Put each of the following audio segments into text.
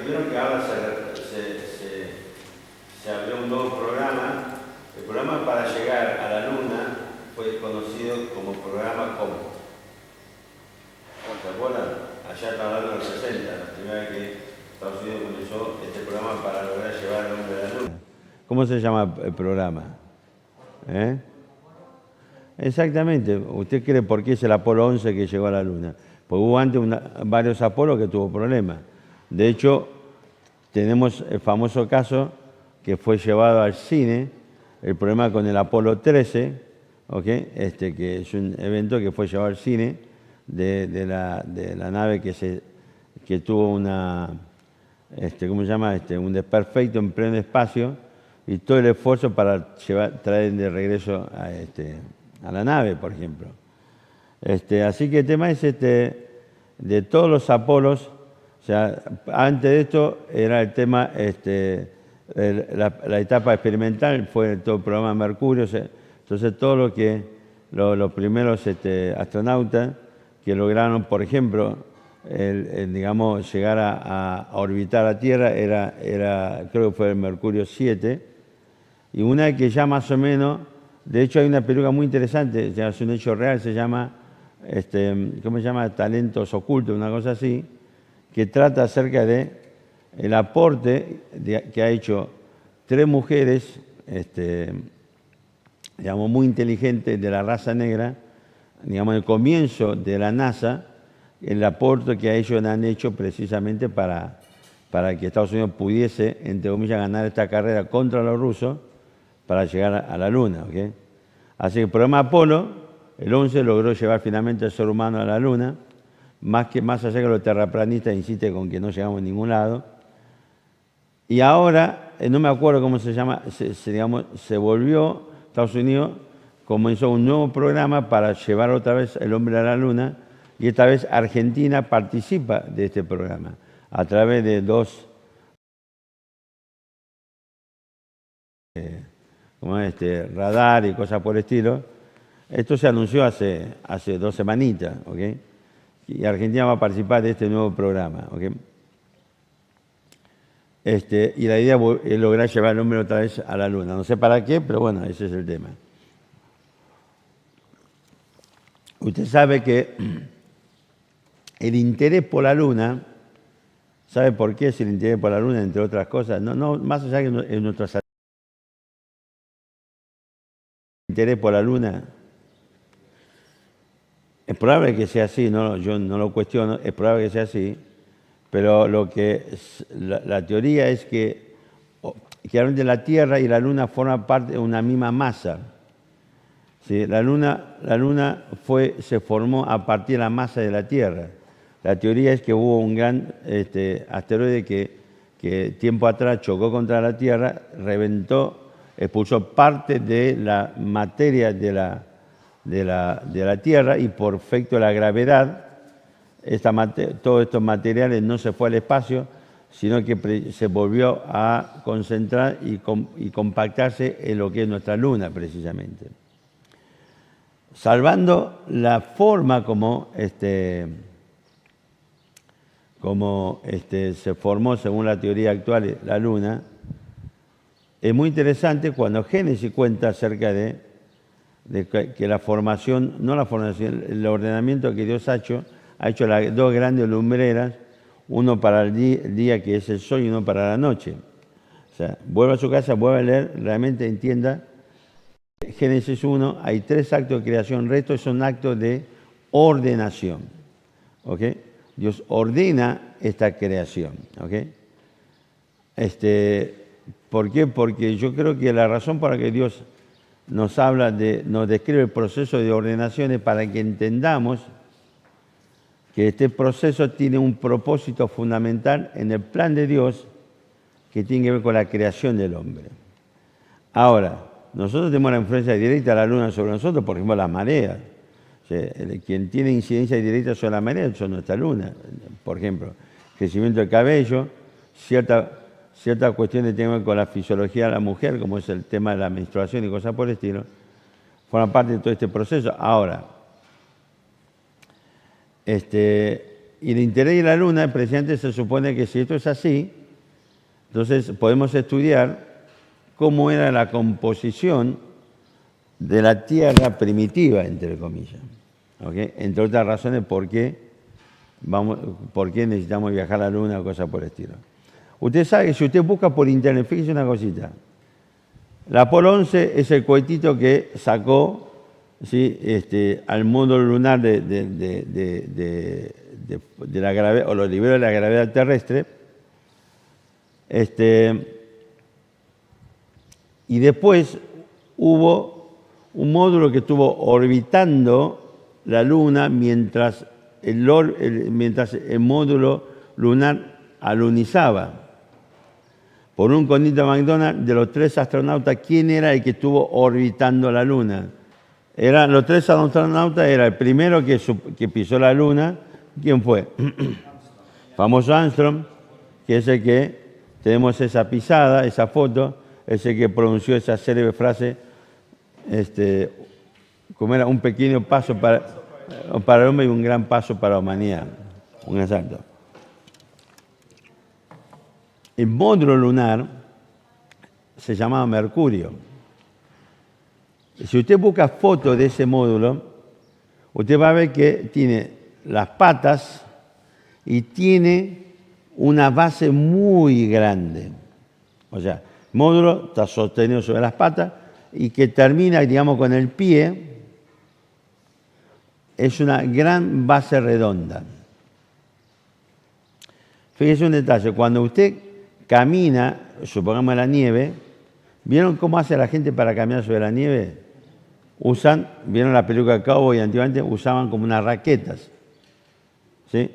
vieron que ahora se abrió un nuevo programa. El programa para llegar a la Luna fue conocido como programa COMO. ¿Se acuerdan? Allá estaba hablando de los 60, la primera vez que Estados Unidos comenzó este programa para lograr llevar al hombre a la Luna. ¿Cómo se llama el programa? Exactamente. ¿Usted cree por qué es el Apolo 11 que llegó a la Luna? Porque hubo antes varios Apolos que tuvo problemas. De hecho, tenemos el famoso caso que fue llevado al cine, el problema con el Apolo 13, ¿okay? Que es un evento que fue llevado al cine de la nave que tuvo una, ¿cómo se llama? Un desperfecto en pleno espacio y todo el esfuerzo para traer de regreso a la nave, por ejemplo. Así que el tema es de todos los Apolos. O sea, antes de esto era el tema, la etapa experimental fue todo el programa Mercurio. Entonces, todo los primeros astronautas que lograron, por ejemplo, digamos, llegar a orbitar la Tierra creo que fue el Mercurio 7. Y una que ya más o menos, de hecho hay una película muy interesante, ya es un hecho real, se llama, ¿cómo se llama? Talentos ocultos, una cosa así, que trata acerca de el aporte que ha hecho 3 mujeres, digamos, muy inteligentes de la raza negra, digamos, el comienzo de la NASA, el aporte que ellos han hecho precisamente para que Estados Unidos pudiese, entre comillas, ganar esta carrera contra los rusos para llegar a la Luna. ¿Okay? Así que el programa Apolo, el 11, logró llevar finalmente al ser humano a la Luna, más allá que los terraplanistas insisten con que no llegamos a ningún lado. Y ahora, no me acuerdo cómo se llama, se volvió, Estados Unidos comenzó un nuevo programa para llevar otra vez el hombre a la Luna, y esta vez Argentina participa de este programa a través de 2 radar y cosas por el estilo. Esto se anunció hace 2 semanitas, ¿ok? Y Argentina va a participar de este nuevo programa, ¿ok? Y la idea es lograr llevar el hombre otra vez a la Luna. No sé para qué, pero bueno, ese es el tema. Usted sabe que el interés por la Luna, ¿sabe por qué es el interés por la Luna, entre otras cosas? No, más allá que en nuestra salud. El interés por la Luna, es probable que sea así, yo no lo cuestiono, es probable que sea así, pero la teoría es que realmente la Tierra y la Luna forman parte de una misma masa. ¿Sí? La Luna se formó a partir de la masa de la Tierra. La teoría es que hubo un gran asteroide que tiempo atrás chocó contra la Tierra, reventó, expulsó parte de la materia de la Tierra y por efecto de la gravedad, todos estos materiales no se fue al espacio, sino que se volvió a concentrar y compactarse en lo que es nuestra Luna, precisamente. Salvando la forma como se formó, según la teoría actual, la Luna, es muy interesante cuando Génesis cuenta acerca de que la formación, no la formación, el ordenamiento que Dios ha hecho las 2 grandes lumbreras, uno para el día que es el sol y uno para la noche. O sea, vuelva a su casa, vuelva a leer, realmente entienda. Génesis 1, hay 3 actos de creación, el resto son actos de ordenación. ¿Okay? Dios ordena esta creación. ¿Okay? ¿Por qué? Porque yo creo que la razón por la que Dios nos describe el proceso de ordenación es para que entendamos que este proceso tiene un propósito fundamental en el plan de Dios que tiene que ver con la creación del hombre. Ahora, nosotros tenemos la influencia directa de la Luna sobre nosotros, por ejemplo, las mareas. O sea, quien tiene incidencia directa sobre la marea son nuestra Luna. Por ejemplo, crecimiento del cabello, ciertas cuestiones que tienen que ver con la fisiología de la mujer, como es el tema de la menstruación y cosas por el estilo, forman parte de todo este proceso. Ahora, y el interés de la Luna, precisamente, se supone que si esto es así, Entonces podemos estudiar cómo era la composición de la Tierra primitiva, entre comillas. ¿Okay? Entre otras razones, por qué necesitamos viajar a la Luna o cosas por el estilo. Usted sabe que si usted busca por internet, fíjese una cosita. La Apolo 11 es el cohetito que sacó, ¿sí?, al módulo lunar de la gravedad, o lo liberó de la gravedad terrestre. Y después hubo un módulo que estuvo orbitando la Luna mientras el módulo lunar alunizaba. Por un condito McDonald, de los 3 astronautas, ¿quién era el que estuvo orbitando la Luna? Los 3 astronautas, era el primero que pisó la Luna. ¿Quién fue? Famoso Armstrong, que es el que tenemos esa pisada, esa foto, es el que pronunció esa célebre frase, como era un pequeño paso para el hombre y un gran paso para la humanidad. Un exacto. El módulo lunar se llamaba Mercurio. Si usted busca fotos de ese módulo, usted va a ver que tiene las patas y tiene una base muy grande. O sea, el módulo está sostenido sobre las patas y que termina, digamos, con el pie. Es una gran base redonda. Fíjese un detalle, cuando usted camina, supongamos en la nieve, ¿vieron cómo hace la gente para caminar sobre la nieve? ¿Vieron la película de Cowboy? Antiguamente usaban como unas raquetas, ¿sí?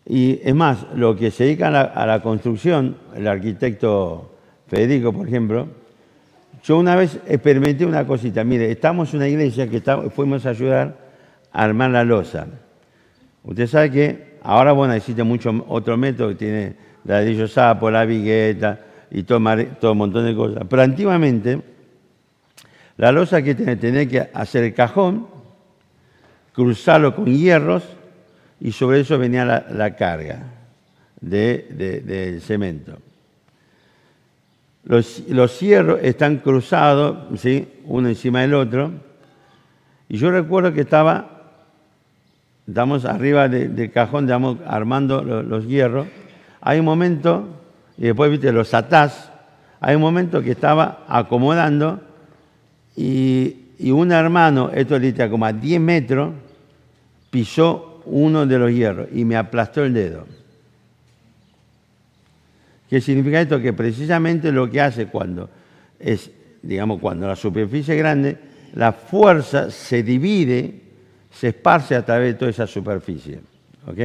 Y es más, lo que se dedican a la construcción, el arquitecto Federico, por ejemplo, yo una vez experimenté una cosita. Mire, estamos en una iglesia que fuimos a ayudar a armar la losa. Usted sabe que ahora, bueno, existe mucho otro método que tiene ladrillo sapo, la vigueta y todo un montón de cosas. Pero antiguamente, la losa que tenía que hacer el cajón, cruzarlo con hierros y sobre eso venía la carga del cemento. Los hierros están cruzados, ¿sí?, uno encima del otro. Y yo recuerdo que estamos arriba del cajón, digamos, armando los hierros. Hay un momento, y después, viste, los atás, hay un momento que estaba acomodando y un hermano, esto le como a 10 metros, pisó uno de los hierros y me aplastó el dedo. ¿Qué significa esto? Que precisamente lo que hace cuando la superficie es grande, la fuerza se divide, se esparce a través de toda esa superficie. ¿Ok?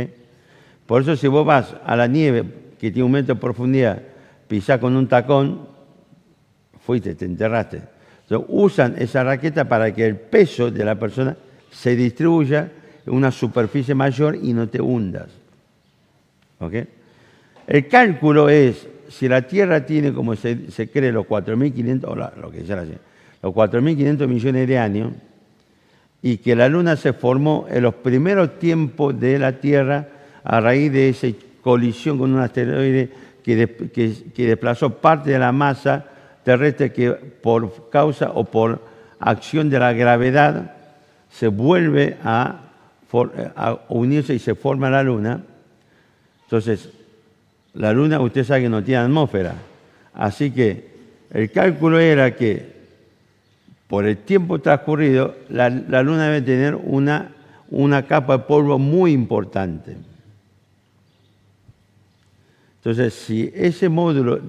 Por eso si vos vas a la nieve, que tiene 1 metro de profundidad, pisás con un tacón, te enterraste. Entonces, usan esa raqueta para que el peso de la persona se distribuya en una superficie mayor y no te hundas. ¿Ok? El cálculo es, si la Tierra tiene, como se cree, los 4.500, lo que sea, los 4.500 millones de años, y que la Luna se formó en los primeros tiempos de la Tierra a raíz de esa colisión con un asteroide que desplazó parte de la masa terrestre, que por causa o por acción de la gravedad se vuelve a unirse y se forma la Luna. Entonces, la Luna, usted sabe que no tiene atmósfera. Así que el cálculo era que por el tiempo transcurrido, la Luna debe tener una capa de polvo muy importante. Entonces, si ese módulo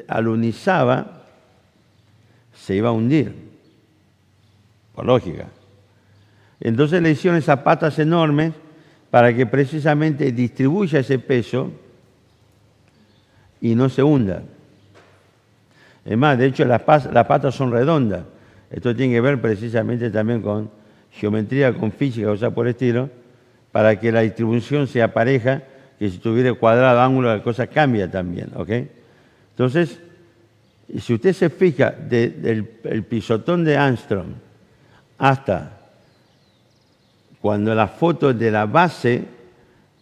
alunizaba, se iba a hundir, por lógica. Entonces le hicieron esas patas enormes para que precisamente distribuya ese peso y no se hunda. Es más, de hecho, las patas son redondas. Esto tiene que ver precisamente también con geometría, con física, o sea, por el estilo, para que la distribución sea pareja, que si tuviera cuadrado, ángulo, la cosa cambia también, ¿ok? Entonces, si usted se fija del pisotón de Armstrong hasta cuando la foto de la base,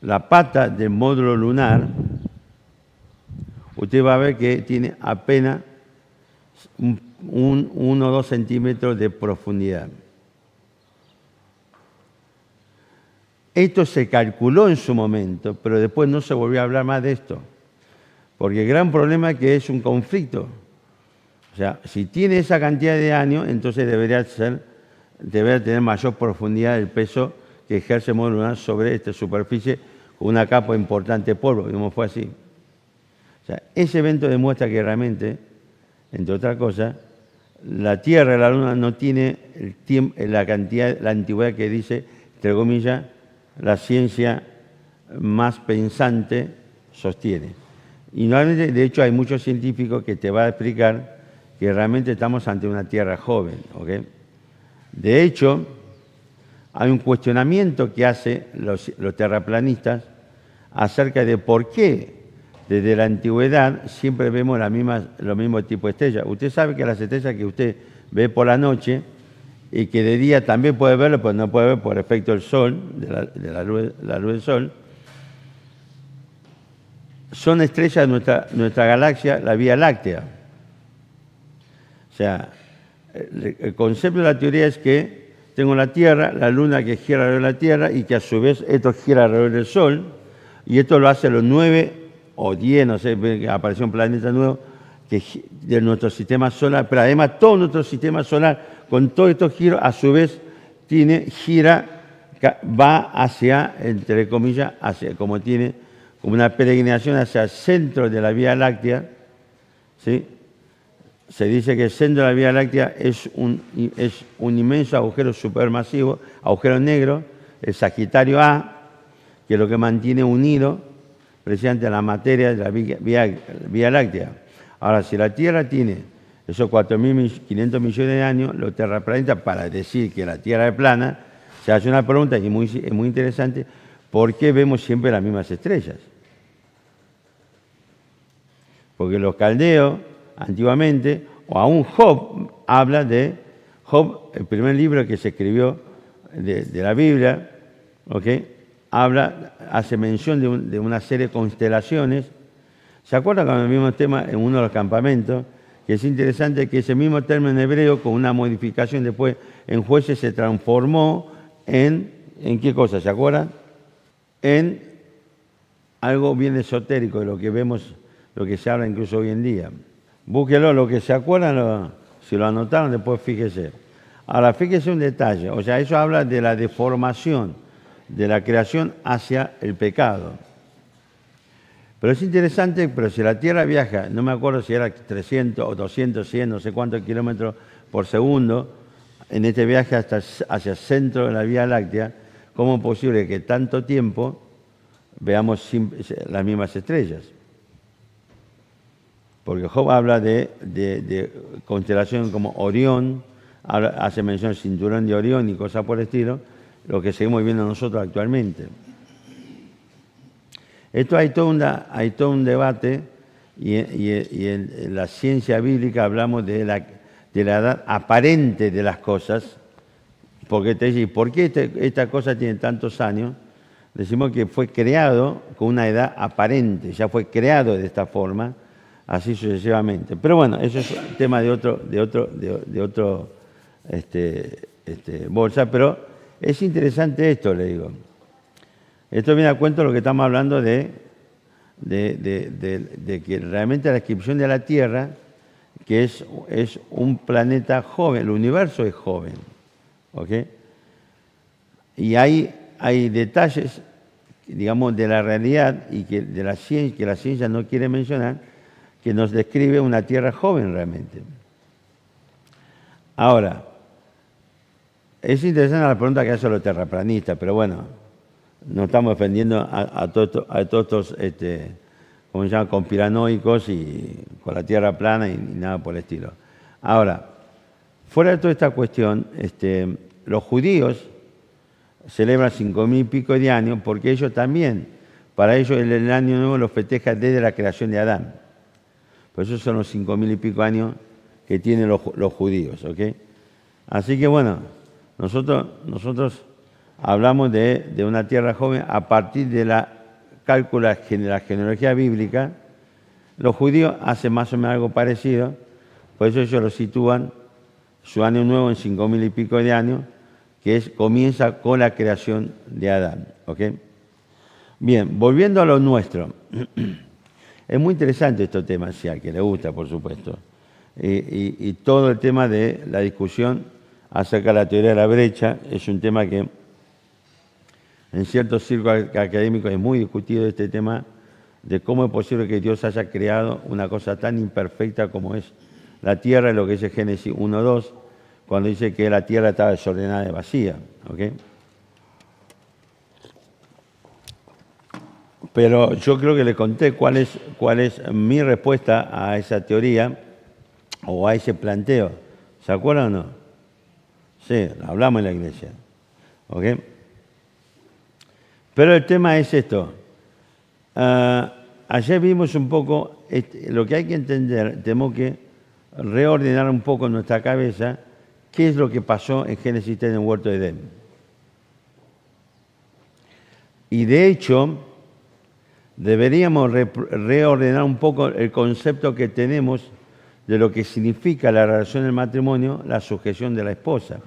la pata del módulo lunar, usted va a ver que tiene apenas 1 o 2 centímetros de profundidad. Esto se calculó en su momento, pero después no se volvió a hablar más de esto, porque el gran problema es que es un conflicto. O sea, si tiene esa cantidad de años, entonces debería tener mayor profundidad el peso que ejerce el módulo lunar sobre esta superficie con una capa importante de polvo, y no fue así. O sea, ese evento demuestra que realmente, entre otras cosas, la Tierra y la Luna no tiene el tiempo, la antigüedad que dice, entre comillas, la ciencia más pensante sostiene. Y normalmente, de hecho, hay muchos científicos que te van a explicar que realmente estamos ante una Tierra joven, ¿ok? De hecho, hay un cuestionamiento que hacen los terraplanistas acerca de por qué desde la antigüedad siempre vemos los mismos tipos de estrellas. Usted sabe que las estrellas que usted ve por la noche y que de día también puede verlo, pero no puede ver por efecto del sol, de la luz del sol, son estrellas de nuestra galaxia, la Vía Láctea. O sea, el concepto de la teoría es que tengo la Tierra, la Luna que gira alrededor de la Tierra y que a su vez esto gira alrededor del Sol, y esto lo hace los 9 o 10, no sé, apareció un planeta nuevo de nuestro sistema solar, pero además todo nuestro sistema solar, con todos estos giros, a su vez va hacia, entre comillas, como una peregrinación hacia el centro de la Vía Láctea, ¿sí? Se dice que el centro de la Vía Láctea es un inmenso agujero supermasivo, agujero negro, el Sagitario A, que es lo que mantiene unido precisamente la materia de la Vía Láctea. Ahora, si la Tierra tiene esos 4.500 millones de años, los terraplanistas, para decir que la Tierra es plana, se hace una pregunta que es muy interesante: ¿por qué vemos siempre las mismas estrellas? Porque los caldeos, antiguamente, o aún Job habla de Job, el primer libro que se escribió de la Biblia, ¿ok? Hace mención de una serie de constelaciones. ¿Se acuerdan cuando vimos tema en uno de los campamentos? Que es interesante que ese mismo término en hebreo, con una modificación después en Jueces, se transformó ¿en qué cosa? ¿Se acuerdan? En algo bien esotérico de lo que vemos, lo que se habla incluso hoy en día. Búsquelo, lo que se acuerdan, si lo anotaron, después fíjese. Ahora, fíjese un detalle, o sea, eso habla de la deformación de la creación hacia el pecado. Pero es interesante, pero si la Tierra viaja, no me acuerdo si era 300 o 200, 100, no sé cuántos kilómetros por segundo, en este viaje hacia el centro de la Vía Láctea, ¿cómo es posible que tanto tiempo veamos las mismas estrellas? Porque Job habla de constelaciones como Orión, hace mención al cinturón de Orión y cosas por el estilo, lo que seguimos viendo nosotros actualmente. Esto hay todo un debate, y en la ciencia bíblica hablamos de la edad aparente de las cosas, porque te dice, ¿por qué esta cosa tiene tantos años? Decimos que fue creado con una edad aparente, ya fue creado de esta forma, así sucesivamente. Pero bueno, eso es tema de otro bolsa, pero es interesante esto, le digo. Esto viene a cuento de lo que estamos hablando de que realmente la descripción de la Tierra, que es un planeta joven, el universo es joven, ¿ok? Y hay detalles, digamos, de la realidad y que la ciencia no quiere mencionar, que nos describe una Tierra joven realmente. Ahora, es interesante la pregunta que hacen los terraplanistas, pero bueno, no estamos defendiendo a todos estos, ¿cómo se llama?, conspiranoicos y con la Tierra plana y nada por el estilo. Ahora, fuera de toda esta cuestión, los judíos celebran 5.000 y pico de años porque ellos también, para ellos el año nuevo lo festejan desde la creación de Adán. Por eso son los 5.000 y pico años que tienen los judíos, ¿ok? Así que bueno, nosotros hablamos de una Tierra joven a partir de la cálculo de la genealogía bíblica, Los judíos hacen más o menos algo parecido, por eso ellos lo sitúan su año nuevo en 5.000 y pico de años, que comienza con la creación de Adán. ¿Ok? Bien, volviendo a lo nuestro. Es muy interesante este tema, si a que le gusta, por supuesto. Y todo el tema de la discusión acerca de la teoría de la brecha es un tema que en ciertos círculos académicos es muy discutido, este tema de cómo es posible que Dios haya creado una cosa tan imperfecta como es la tierra, lo que dice Génesis 1:2, cuando dice que la tierra estaba desordenada y vacía. ¿Okay? Pero yo creo que le conté cuál es mi respuesta a esa teoría o a ese planteo. ¿Se acuerdan o no? Sí, hablamos en la iglesia. ¿Ok? Pero el tema es esto. Ayer vimos un poco, lo que hay que entender, tenemos que reordenar un poco en nuestra cabeza qué es lo que pasó en Génesis 3 en el huerto de Edén. Y de hecho, deberíamos reordenar un poco el concepto que tenemos de lo que significa la relación del matrimonio, la sujeción de la esposa.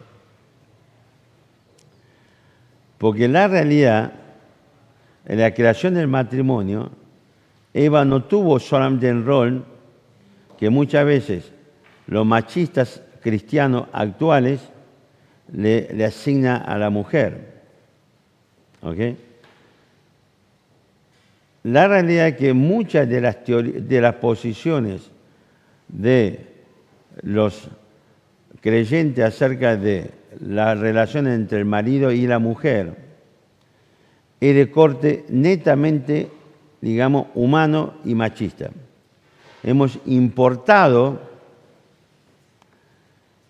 Porque en la realidad, en la creación del matrimonio, Eva no tuvo solamente el rol que muchas veces los machistas cristianos actuales le asignan a la mujer. ¿Ok? La realidad es que muchas de las posiciones de los creyentes acerca de la relación entre el marido y la mujer es de corte netamente, digamos, humano y machista. Hemos importado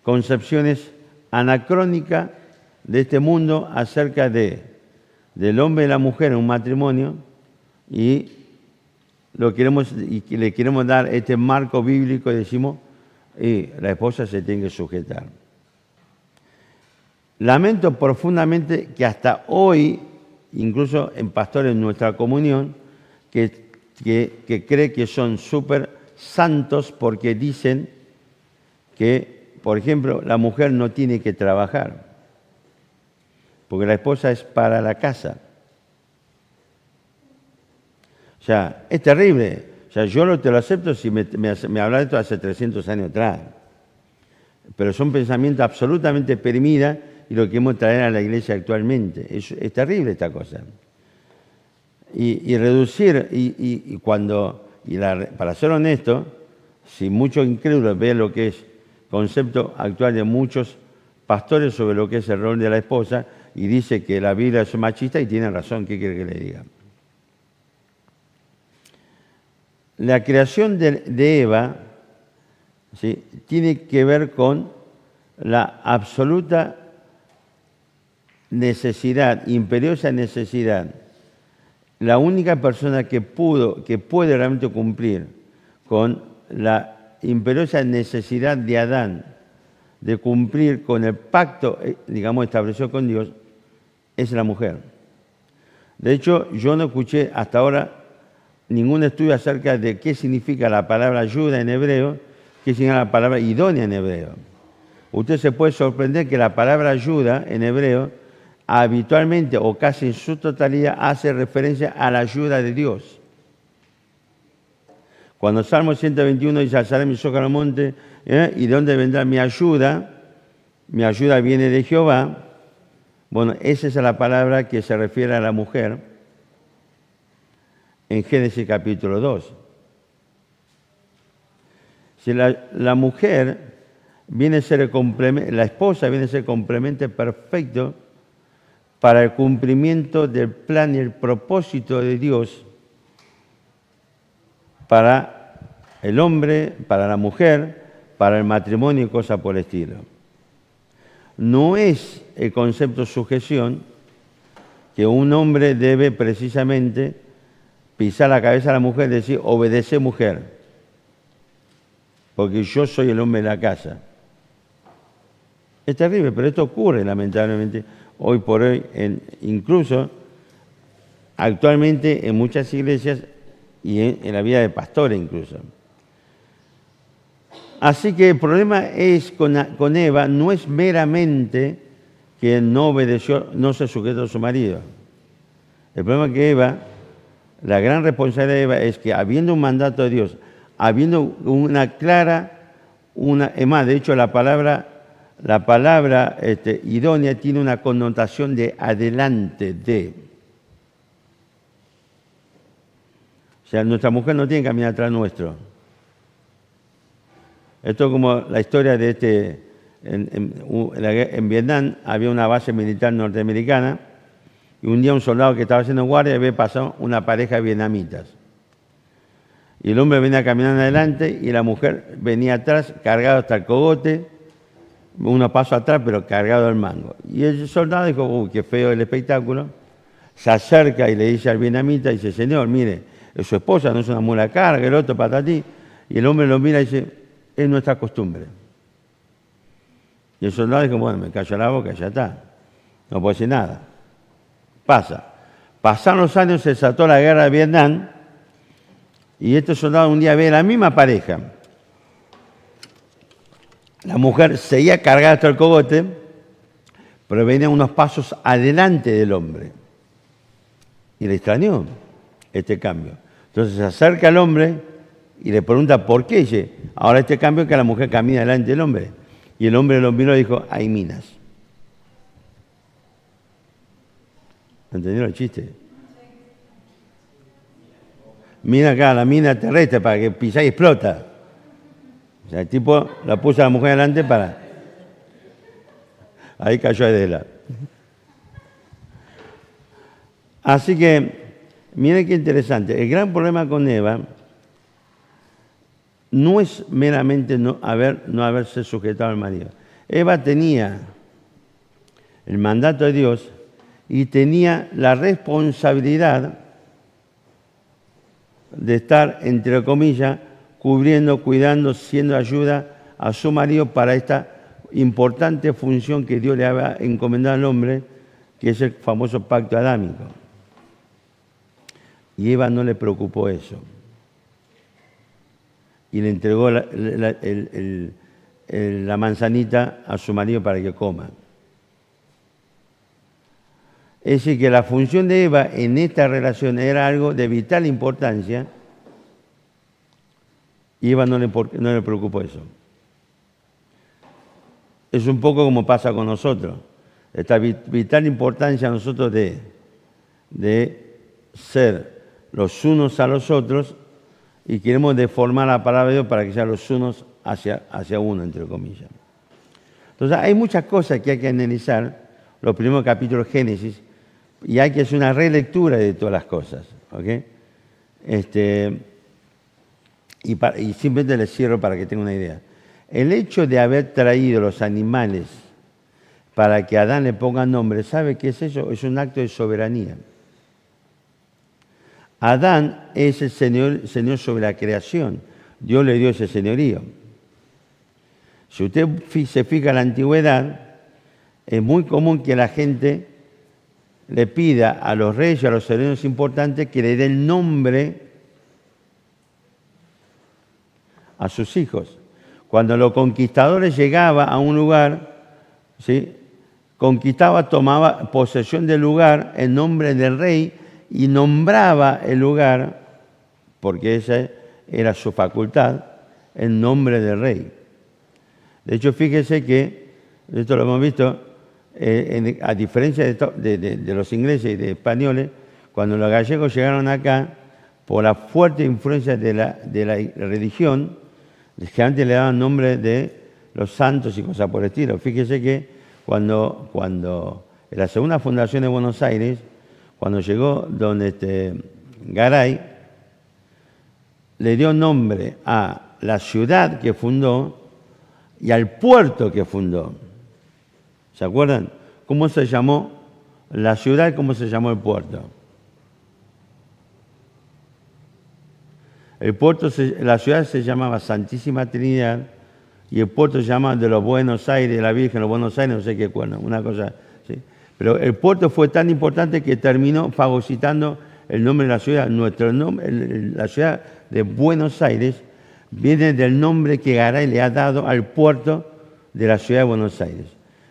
concepciones anacrónicas de este mundo acerca del hombre y la mujer en un matrimonio y le queremos dar este marco bíblico y decimos, la esposa se tiene que sujetar. Lamento profundamente que hasta hoy, incluso en pastores en nuestra comunión, que cree que son súper santos porque dicen que, por ejemplo, la mujer no tiene que trabajar, porque la esposa es para la casa. O sea, es terrible. O sea, yo no te lo acepto si me hablas de esto hace 300 años atrás. Pero son pensamientos absolutamente permitidos y lo que queremos traer a la iglesia actualmente. Es terrible esta cosa. Y reducir, para ser honesto, si muchos incrédulos ven lo que es concepto actual de muchos pastores sobre lo que es el rol de la esposa y dice que la Biblia es machista y tiene razón, ¿qué quiere que le diga? La creación de Eva, ¿sí?, tiene que ver con la absoluta necesidad, imperiosa necesidad. La única persona que puede realmente cumplir con la imperiosa necesidad de Adán de cumplir con el pacto, digamos, establecido con Dios, es la mujer. De hecho, yo no escuché hasta ahora ningún estudio acerca de qué significa la palabra ayuda en hebreo, qué significa la palabra idónea en hebreo. Usted se puede sorprender que la palabra ayuda en hebreo habitualmente o casi en su totalidad hace referencia a la ayuda de Dios. Cuando Salmo 121 dice, alzaré mis ojos al monte, ¿y de dónde vendrá mi ayuda? Mi ayuda viene de Jehová. Bueno, esa es la palabra que se refiere a la mujer en Génesis capítulo 2. Si la mujer viene a ser la esposa viene a ser el complemento perfecto para el cumplimiento del plan y el propósito de Dios para el hombre, para la mujer, para el matrimonio y cosas por el estilo. No es el concepto sujeción que un hombre debe precisamente pisar la cabeza a la mujer y decir, obedece mujer, porque yo soy el hombre de la casa. Es terrible, pero esto ocurre lamentablemente hoy por hoy, incluso actualmente en muchas iglesias y en la vida de pastores incluso. Así que el problema es con Eva no es meramente que no obedeció, no se sujetó a su marido. El problema es que Eva, la gran responsabilidad de Eva es que habiendo un mandato de Dios, habiendo una clara, es más, de hecho la palabra idónea tiene una connotación de adelante de. O sea, nuestra mujer no tiene que caminar atrás nuestro. Esto es como la historia de en Vietnam había una base militar norteamericana y un día un soldado que estaba haciendo guardia ve pasar una pareja de vietnamitas. Y el hombre venía caminando adelante y la mujer venía atrás, cargado hasta el cogote, unos pasos atrás, pero cargado el mango. Y el soldado dijo, uy, qué feo el espectáculo. Se acerca y le dice al vietnamita, dice, señor, mire, es su esposa, no es una mula carga, el otro patatí. Y el hombre lo mira y dice, es nuestra costumbre. Y el soldado dijo, bueno, me callo la boca, ya está. No puedo decir nada. Pasaron los años, se desató la guerra de Vietnam, y este soldado un día ve la misma pareja. La mujer seguía cargada hasta el cogote, pero venía unos pasos adelante del hombre. Y le extrañó este cambio. Entonces se acerca al hombre y le pregunta por qué. Dice, ahora este cambio es que la mujer camina delante del hombre. Y el hombre lo miró y dijo, hay minas. ¿Entendieron el chiste? Mira acá, la mina terrestre para que pisá y explota. O sea, el tipo la puso a la mujer delante para... Ahí cayó Adela. Así que, miren qué interesante. El gran problema con Eva no es meramente no haberse sujetado al marido. Eva tenía el mandato de Dios y tenía la responsabilidad de estar, entre comillas, cubriendo, cuidando, siendo ayuda a su marido para esta importante función que Dios le había encomendado al hombre, que es el famoso pacto adámico. Y Eva no le preocupó eso. Y le entregó la manzanita a su marido para que coma. Es decir, que la función de Eva en esta relación era algo de vital importancia y Eva no le preocupó eso. Es un poco como pasa con nosotros. Esta vital importancia a nosotros de ser los unos a los otros y queremos deformar la palabra de Dios para que sean los unos hacia uno, entre comillas. Entonces hay muchas cosas que hay que analizar, los primeros capítulos de Génesis, y hay que hacer una relectura de todas las cosas. ¿Okay? Y simplemente les cierro para que tengan una idea. El hecho de haber traído los animales para que a Adán le pongan nombre, ¿sabe qué es eso? Es un acto de soberanía. Adán es el señor sobre la creación. Dios le dio ese señorío. Si usted se fija en la antigüedad, es muy común que la gente le pida a los reyes, a los serenos importantes, que le den nombre a sus hijos. Cuando los conquistadores llegaban a un lugar, ¿sí?, conquistaba, tomaba posesión del lugar en nombre del rey y nombraba el lugar, porque esa era su facultad, en nombre del rey. De hecho, fíjese que, esto lo hemos visto, a diferencia de los ingleses y de españoles, cuando los gallegos llegaron acá, por la fuerte influencia de la religión, que antes le daban nombre de los santos y cosas por el estilo. Fíjese que cuando en la segunda fundación de Buenos Aires, cuando llegó don Garay, le dio nombre a la ciudad que fundó y al puerto que fundó. ¿Se acuerdan? ¿Cómo se llamó la ciudad y cómo se llamó el puerto? La ciudad se llamaba Santísima Trinidad y el puerto se llama de los Buenos Aires, de la Virgen, los Buenos Aires, no sé qué cuerno, una cosa, ¿sí? Pero el puerto fue tan importante que terminó fagocitando el nombre de la ciudad. Nuestro nombre, la ciudad de Buenos Aires, viene del nombre que Garay le ha dado al puerto de la ciudad de Buenos Aires.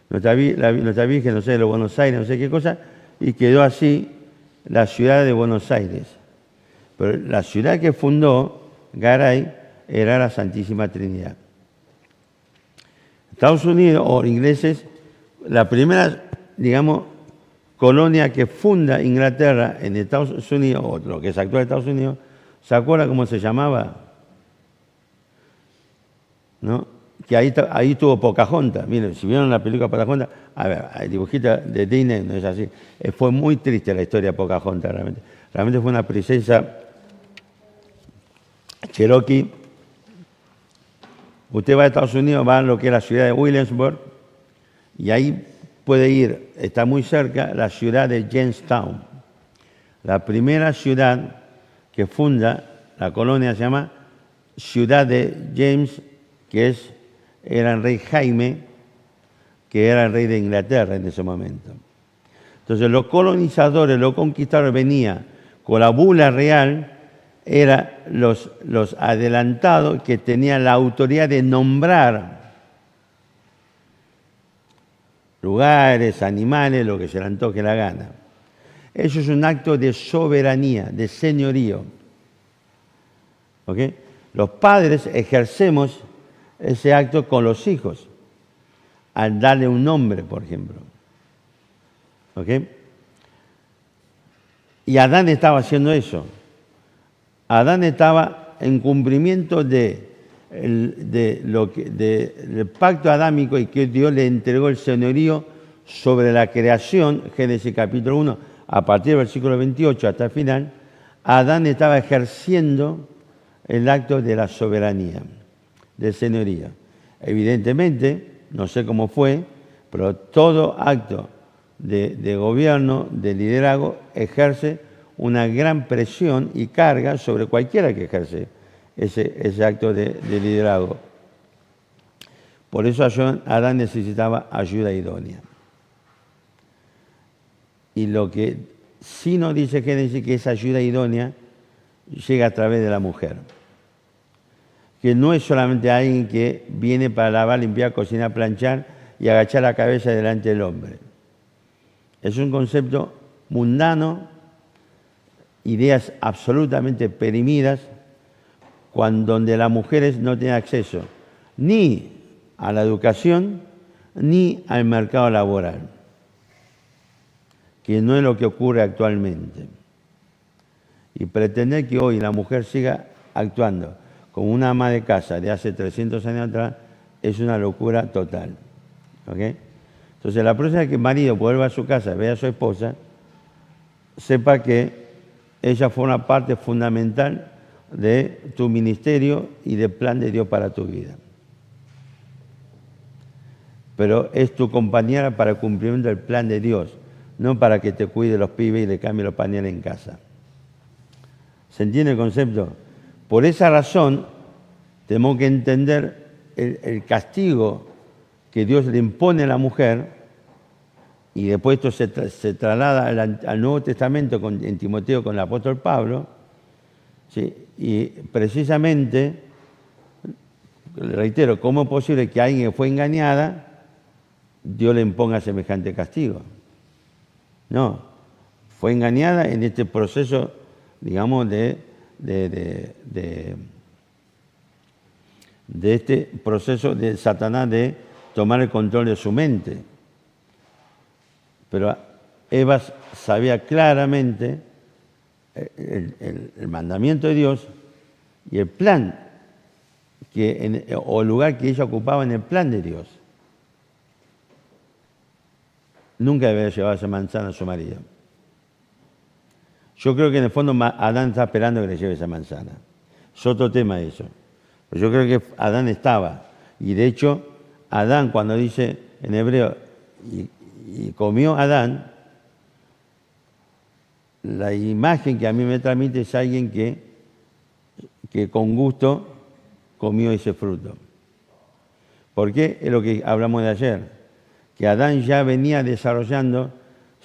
Nuestra Virgen, no sé, de los Buenos Aires, no sé qué cosa, y quedó así la ciudad de Buenos Aires. Pero la ciudad que fundó Garay era la Santísima Trinidad. Estados Unidos, o ingleses, la primera, digamos, colonia que funda Inglaterra en Estados Unidos, o lo que es actual Estados Unidos, ¿se acuerda cómo se llamaba? ¿No? Que ahí tuvo Pocahontas. Miren, si vieron la película Pocahontas, a ver, el dibujito de Disney no es así. Fue muy triste la historia de Pocahontas, realmente. Realmente fue una princesa cherokee. Usted va a Estados Unidos, va a lo que es la ciudad de Williamsburg, y ahí puede ir, está muy cerca, la ciudad de Jamestown. La primera ciudad que funda la colonia se llama Ciudad de James, que era el rey Jaime, que era el rey de Inglaterra en ese momento. Entonces los colonizadores, los conquistadores venían con la bula real, eran los adelantados que tenían la autoridad de nombrar lugares, animales, lo que se le antoje la gana. Eso es un acto de soberanía, de señorío. ¿Ok? Los padres ejercemos ese acto con los hijos, al darle un nombre, por ejemplo. ¿Ok? Y Adán estaba haciendo eso. Adán estaba en cumplimiento del pacto adámico, y que Dios le entregó el señorío sobre la creación, Génesis capítulo 1, a partir del versículo 28 hasta el final. Adán estaba ejerciendo el acto de la soberanía, del señorío. Evidentemente, no sé cómo fue, pero todo acto de gobierno, de liderazgo, ejerce una gran presión y carga sobre cualquiera que ejerce ese acto de liderazgo. Por eso Adán necesitaba ayuda idónea. Y lo que sí nos dice Génesis, que esa ayuda idónea llega a través de la mujer. Que no es solamente alguien que viene para lavar, limpiar, cocinar, planchar y agachar la cabeza delante del hombre. Es un concepto mundano, ideas absolutamente perimidas, donde las mujeres no tienen acceso ni a la educación ni al mercado laboral, que no es lo que ocurre actualmente. Y pretender que hoy la mujer siga actuando como una ama de casa de hace 300 años atrás es una locura total. ¿Okay? Entonces, la próxima vez que el marido vuelva a su casa, vea a su esposa, sepa que ella forma parte fundamental de tu ministerio y del plan de Dios para tu vida. Pero es tu compañera para el cumplimiento del plan de Dios, no para que te cuide los pibes y le cambie los pañales en casa. ¿Se entiende el concepto? Por esa razón, tenemos que entender el castigo que Dios le impone a la mujer, y después esto se traslada al Nuevo Testamento en Timoteo con el apóstol Pablo, ¿sí? Y precisamente, reitero, ¿cómo es posible que alguien que fue engañada, Dios le imponga semejante castigo? No, fue engañada en este proceso, digamos, de este proceso de Satanás de tomar el control de su mente. Pero Eva sabía claramente el mandamiento de Dios y el plan o el lugar que ella ocupaba en el plan de Dios. Nunca debería llevar esa manzana a su marido. Yo creo que en el fondo Adán está esperando que le lleve esa manzana. Es otro tema eso. Pero yo creo que Adán estaba. Y de hecho, Adán, cuando dice en hebreo, y comió Adán, la imagen que a mí me transmite es alguien que con gusto comió ese fruto. ¿Por qué? Es lo que hablamos de ayer, que Adán ya venía desarrollando,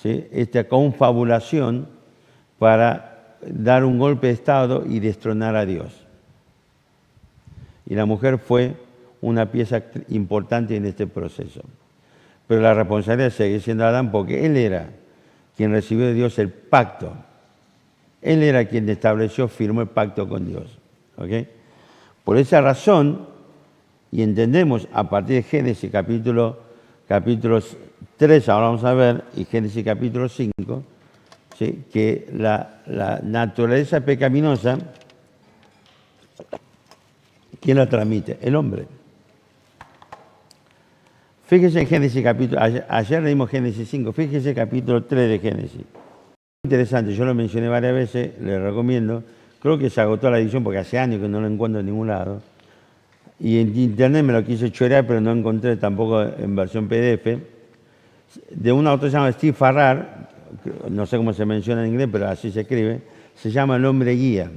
¿sí?, esta confabulación para dar un golpe de Estado y destronar a Dios. Y la mujer fue una pieza importante en este proceso. Pero la responsabilidad sigue siendo Adán porque él era quien recibió de Dios el pacto. Él era quien estableció, firmó el pacto con Dios. ¿Okay? Por esa razón, y entendemos a partir de Génesis capítulos 3, ahora vamos a ver, y Génesis capítulo 5, ¿sí? Que la naturaleza pecaminosa, ¿quién la transmite? El hombre. Fíjese en Génesis capítulo, ayer leímos Génesis 5, fíjese capítulo 3 de Génesis. Interesante, yo lo mencioné varias veces, les recomiendo. Creo que se agotó la edición porque hace años que no lo encuentro en ningún lado. Y en internet me lo quise chorear, pero no encontré tampoco en versión PDF. De un autor llamado Steve Farrar, no sé cómo se menciona en inglés, pero así se escribe, se llama El hombre guía.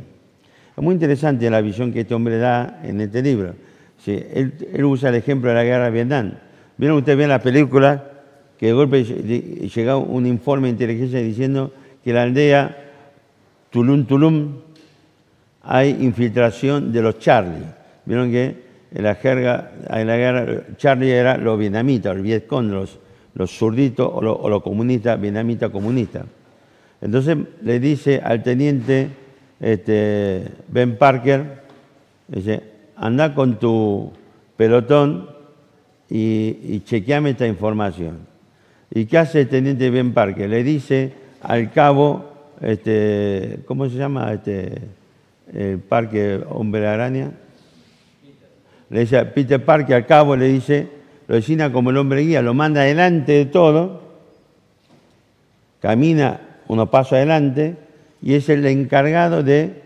Es muy interesante la visión que este hombre da en este libro. Sí, él usa el ejemplo de la guerra de Vietnam. ¿Vieron ustedes bien la película? Que de golpe llega un informe de inteligencia diciendo que en la aldea Tulum hay infiltración de los Charlie. Vieron que en la guerra Charlie era los vietnamitas, el Vietcong, los zurditos o los comunistas, vietnamitas comunistas. Entonces le dice al teniente Ben Parker, dice, anda con tu pelotón y chequeame esta información. ¿Y qué hace el teniente Ben Parker? Le dice al cabo, ¿cómo se llama el parque Hombre Araña? Le dice a Peter Parker, al cabo le dice, lo designa como el hombre guía, lo manda adelante de todo, camina unos pasos adelante y es el encargado de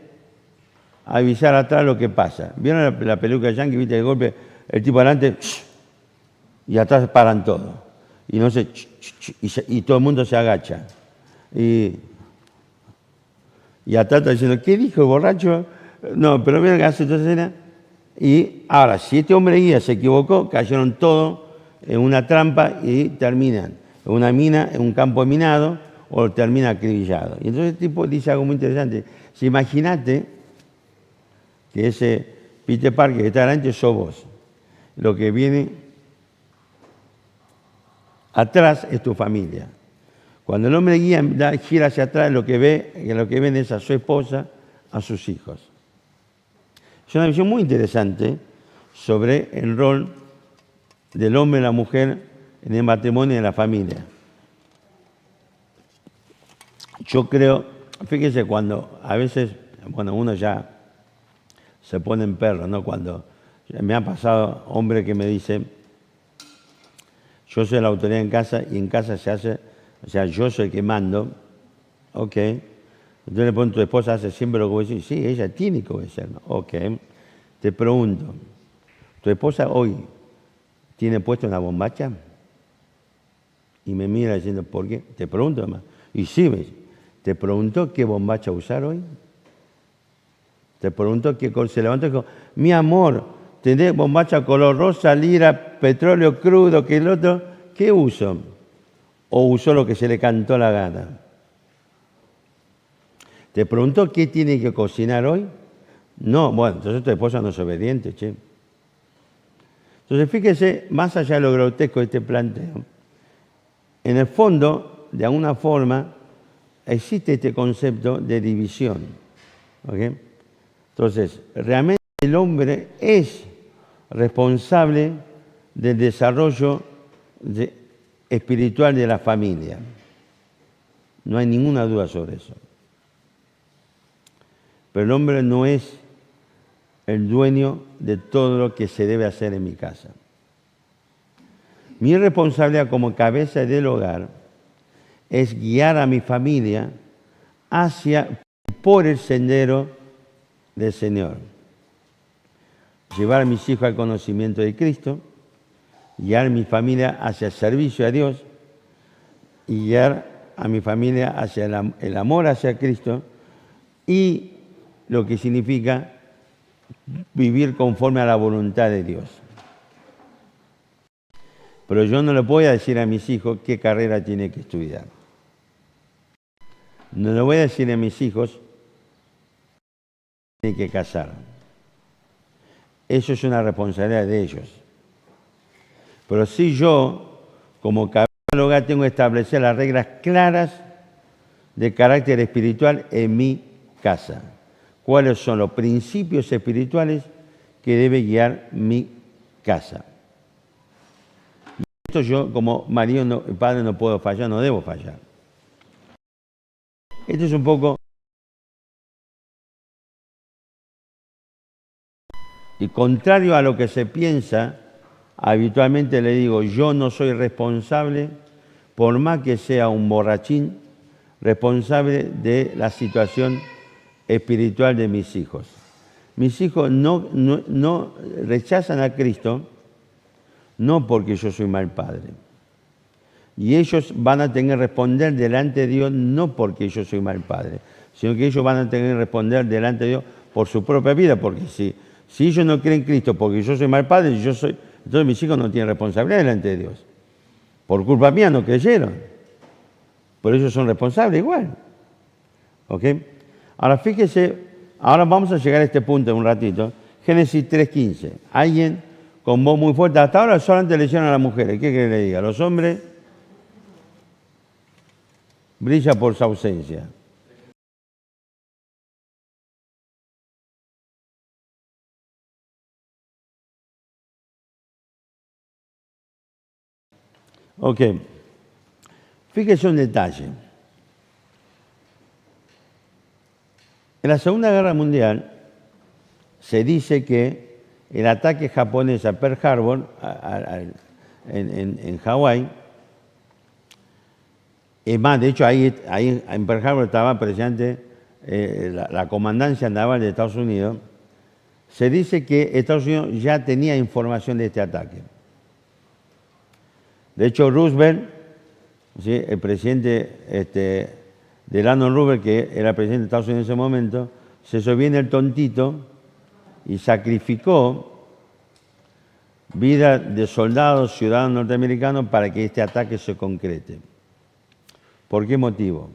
avisar atrás lo que pasa. ¿Vieron la película Yankee? ¿Viste? De golpe el tipo adelante y atrás paran todo. Y no sé, y todo el mundo se agacha. Y atrás está diciendo, ¿qué dijo el borracho? No, pero vieron que hace toda esa escena. Y ahora, si este hombre guía se equivocó, cayeron todos en una trampa y terminan en una mina, en un campo minado, o termina acribillado. Y entonces el tipo dice algo muy interesante. Si imaginate que ese Peter Parker que está delante sos vos. Lo que viene atrás es tu familia. Cuando el hombre guía gira hacia atrás, lo que ven es a su esposa, a sus hijos. Es una visión muy interesante sobre el rol del hombre y la mujer en el matrimonio y en la familia. Yo creo, fíjese, cuando a veces, bueno, uno ya se pone en perro, ¿no? Cuando me ha pasado hombre que me dice, yo soy la autoridad en casa y en casa se hace, o sea, yo soy el que mando, ok. Entonces le pregunto, tu esposa hace siempre lo que vos decís, sí, ella tiene que obedecerme, ok. Te pregunto, ¿tu esposa hoy tiene puesto una bombacha? Y me mira diciendo, ¿por qué? Te pregunto además. Y sí, me dice, ¿te preguntó qué bombacha usar hoy? Te preguntó qué color se levantó y dijo, mi amor, ¿tenés bombacha color rosa, lira, petróleo crudo, que el otro? ¿Qué uso? ¿O usó lo que se le cantó la gana? ¿Te preguntó qué tiene que cocinar hoy? No, bueno, entonces tu esposa no es obediente, che. Entonces fíjese, más allá de lo grotesco de este planteo, en el fondo, de alguna forma, existe este concepto de división. ¿Okay? Entonces, realmente el hombre es responsable del desarrollo espiritual de la familia. No hay ninguna duda sobre eso. Pero el hombre no es el dueño de todo lo que se debe hacer en mi casa. Mi responsabilidad como cabeza del hogar es guiar a mi familia por el sendero del Señor. Llevar a mis hijos al conocimiento de Cristo, guiar a mi familia hacia el servicio a Dios y guiar a mi familia hacia el amor hacia Cristo y lo que significa vivir conforme a la voluntad de Dios. Pero yo no le voy a decir a mis hijos qué carrera tiene que estudiar. No le voy a decir a mis hijos tiene que casar. Eso es una responsabilidad de ellos. Pero si yo, como cabeza del hogar, tengo que establecer las reglas claras de carácter espiritual en mi casa. ¿Cuáles son los principios espirituales que debe guiar mi casa? Y esto yo, como marido y padre, no puedo fallar, no debo fallar. Esto es un poco... Y contrario a lo que se piensa, habitualmente le digo, yo no soy responsable, por más que sea un borrachín, responsable de la situación espiritual de mis hijos. Mis hijos no rechazan a Cristo, no porque yo soy mal padre. Y ellos van a tener que responder delante de Dios, no porque yo soy mal padre, sino que ellos van a tener que responder delante de Dios por su propia vida, porque si ellos no creen en Cristo porque yo soy mal padre, entonces mis hijos no tienen responsabilidad delante de Dios. Por culpa mía no creyeron. Pero ellos son responsables igual. ¿Ok? Ahora fíjese, ahora vamos a llegar a este punto en un ratito. Génesis 3:15. Alguien con voz muy fuerte. Hasta ahora solamente le hicieron a las mujeres. ¿Qué quiere que le diga? Los hombres brilla por su ausencia. Ok. Fíjese un detalle. En la Segunda Guerra Mundial se dice que el ataque japonés a Pearl Harbor, en Hawái, es más, de hecho ahí en Pearl Harbor estaba presente la comandancia naval de Estados Unidos, se dice que Estados Unidos ya tenía información de este ataque. De hecho, Roosevelt, ¿sí?, el presidente Delano Roosevelt, que era presidente de Estados Unidos en ese momento, se hizo bien el tontito y sacrificó vida de soldados, ciudadanos norteamericanos, para que este ataque se concrete. ¿Por qué motivo?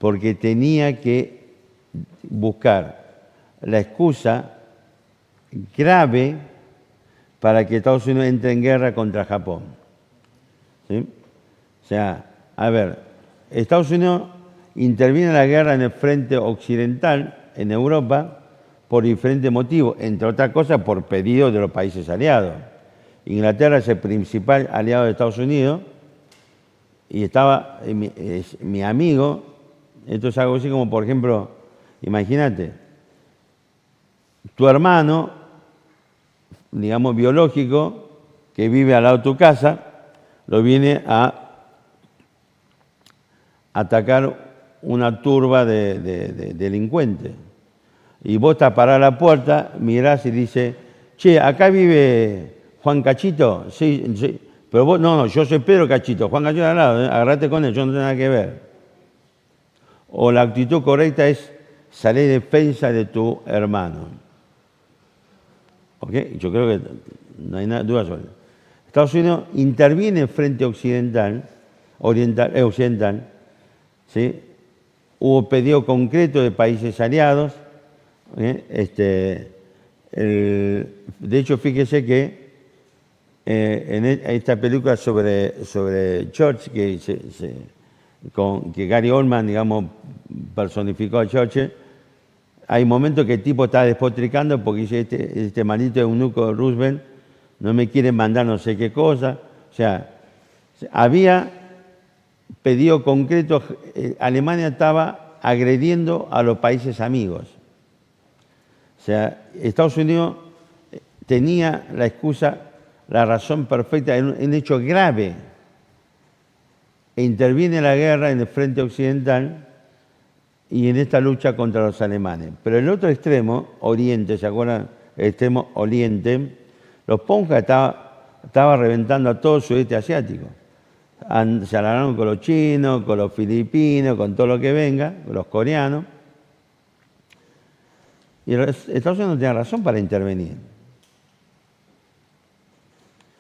Porque tenía que buscar la excusa grave para que Estados Unidos entre en guerra contra Japón. ¿Sí? O sea, a ver, Estados Unidos interviene en la guerra en el frente occidental, en Europa, por diferentes motivos, entre otras cosas por pedido de los países aliados. Inglaterra es el principal aliado de Estados Unidos y estaba mi amigo. Esto es algo así como, por ejemplo, imagínate, tu hermano, digamos biológico, que vive al lado de tu casa, lo viene a atacar una turba de delincuentes. Y vos estás parado a la puerta, mirás y dices, che, ¿acá vive Juan Cachito? Sí, sí. Pero vos, no, yo soy Pedro Cachito, Juan Cachito al lado, agarrate con él, yo no tengo nada que ver. O la actitud correcta es salir en defensa de tu hermano. ¿Ok? Yo creo que no hay duda sobre eso. Estados Unidos interviene en frente occidental, ¿sí? Hubo pedido concreto de países aliados. De hecho, fíjese que en esta película sobre Churchill, que Gary Oldman, digamos, personificó a Churchill, hay momentos que el tipo está despotricando porque dice, este maldito eunuco Roosevelt no me quiere mandar no sé qué cosa. O sea, había pedido concreto, Alemania estaba agrediendo a los países amigos. O sea, Estados Unidos tenía la excusa, la razón perfecta, en un hecho grave, e interviene en la guerra en el frente occidental y en esta lucha contra los alemanes. Pero el otro extremo, Oriente, ¿se acuerdan? El extremo Oriente, los ponjas estaba reventando a todo el sudeste asiático. Se alargaron con los chinos, con los filipinos, con todo lo que venga, con los coreanos. Y Estados Unidos no tenía razón para intervenir.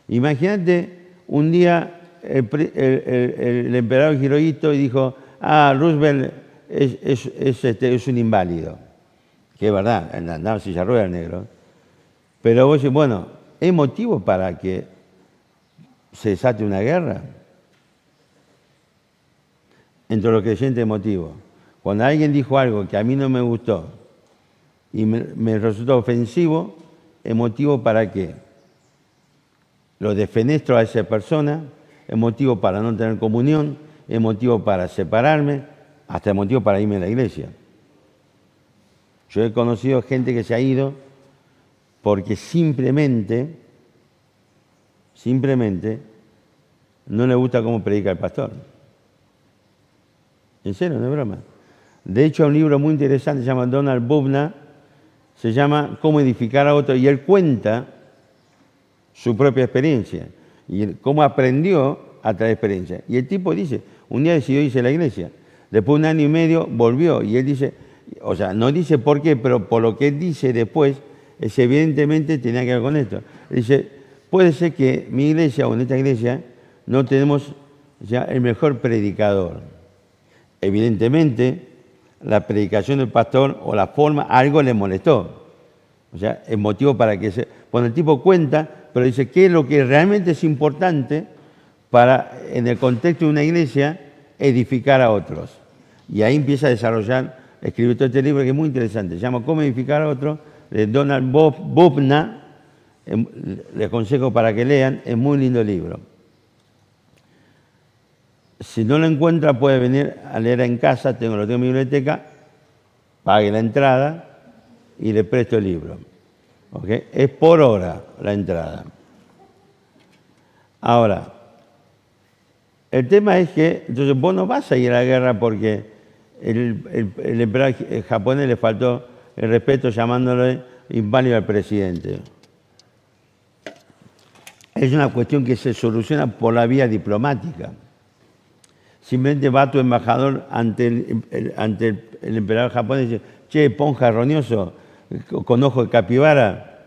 Imagínate, un día el emperador Hirohito y dijo, Roosevelt es un inválido. que es verdad, andaba en silla de ruedas el negro. Pero vos decís, bueno, ¿es motivo para que se desate una guerra? Entre los creyentes es motivo. Cuando alguien dijo algo que a mí no me gustó y me resultó ofensivo, es motivo para que lo defenestro a esa persona, es motivo para no tener comunión, es motivo para separarme, hasta es motivo para irme a la iglesia. Yo he conocido gente que se ha ido porque simplemente no le gusta cómo predica el pastor. En serio, no es broma. De hecho, hay un libro muy interesante, se llama Donald Bubna, se llama Cómo edificar a otro, y él cuenta su propia experiencia y cómo aprendió a través de experiencia. Y el tipo dice, un día decidió irse a la iglesia, después de 1 año y medio volvió, y él dice, o sea, no dice por qué, pero por lo que él dice después, es evidentemente tenía que ver con esto. Dice, puede ser que mi iglesia o en esta iglesia no tenemos ya el mejor predicador. Evidentemente, la predicación del pastor o la forma, algo le molestó. O sea, es motivo para que se... Bueno, el tipo cuenta, pero dice, ¿qué es lo que realmente es importante para, en el contexto de una iglesia, edificar a otros? Y ahí empieza a desarrollar, escribió todo este libro que es muy interesante, se llama Cómo edificar a otros, de Donald Bubna. Les aconsejo para que lean, es muy lindo el libro. Si no lo encuentra, puede venir a leer en casa, lo tengo en mi biblioteca, pague la entrada y le presto el libro. ¿Okay? Es por hora la entrada. Ahora, el tema es que, entonces vos no vas a ir a la guerra porque el emperador japonés le faltó el respeto llamándole inválido al presidente. Es una cuestión que se soluciona por la vía diplomática. Simplemente va tu embajador ante el emperador japonés y dice, che, ponja roñoso, con ojo de capibara,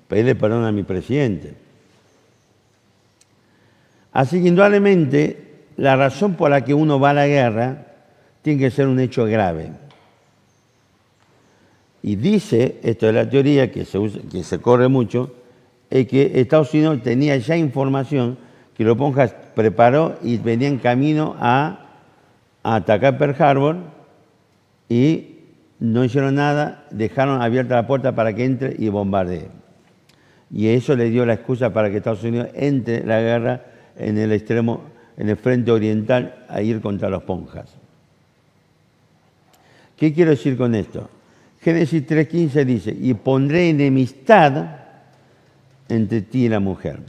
pedirle perdón a mi presidente. Así que indudablemente la razón por la que uno va a la guerra tiene que ser un hecho grave. Y dice, esto es la teoría que se corre mucho, es que Estados Unidos tenía ya información que los ponjas preparó y venía en camino a atacar Pearl Harbor y no hicieron nada, dejaron abierta la puerta para que entre y bombardee. Y eso le dio la excusa para que Estados Unidos entre en la guerra en el extremo, en el frente oriental, a ir contra los ponjas. ¿Qué quiero decir con esto? Génesis 3:15 dice, y pondré enemistad entre ti y la mujer,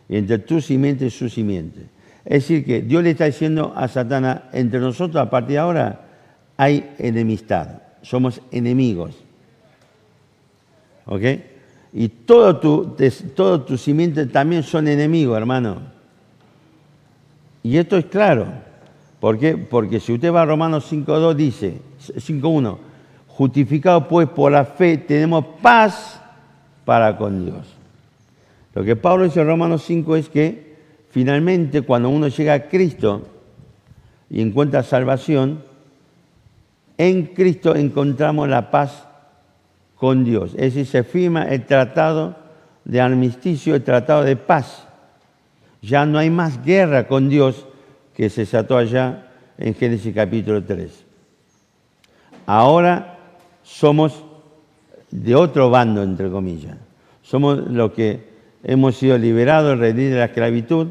y entre tu simiente y su simiente. Es decir, que Dios le está diciendo a Satanás, entre nosotros a partir de ahora hay enemistad, somos enemigos. ¿Ok? Y todo tu simiente también son enemigos, hermano. Y esto es claro. ¿Por qué? Porque si usted va a Romanos 5:2 dice, 5:1, justificados pues por la fe tenemos paz para con Dios. Lo que Pablo dice en Romanos 5 es que finalmente cuando uno llega a Cristo y encuentra salvación, en Cristo encontramos la paz con Dios. Es decir, se firma el tratado de armisticio, el tratado de paz. Ya no hay más guerra con Dios que se desató allá en Génesis capítulo 3. Ahora somos de otro bando, entre comillas. Somos los que hemos sido liberados del reino de la esclavitud,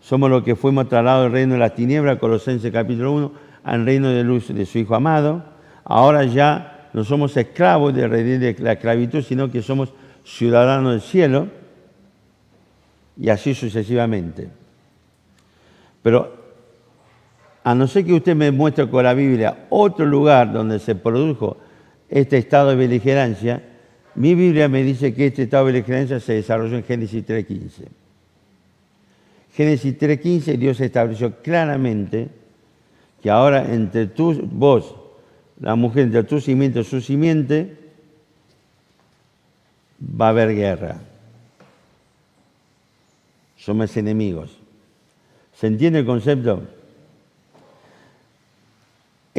somos los que fuimos trasladados del reino de las tinieblas, Colosenses capítulo 1, al reino de luz de su Hijo amado. Ahora ya no somos esclavos del reino de la esclavitud, sino que somos ciudadanos del cielo, y así sucesivamente. Pero a no ser que usted me muestre con la Biblia otro lugar donde se produjo este estado de beligerancia, mi Biblia me dice que este estado de beligerancia se desarrolló en Génesis 3:15. Génesis 3:15, Dios estableció claramente que ahora entre vos, la mujer, entre tu simiente y su simiente, va a haber guerra. Somos enemigos. ¿Se entiende el concepto?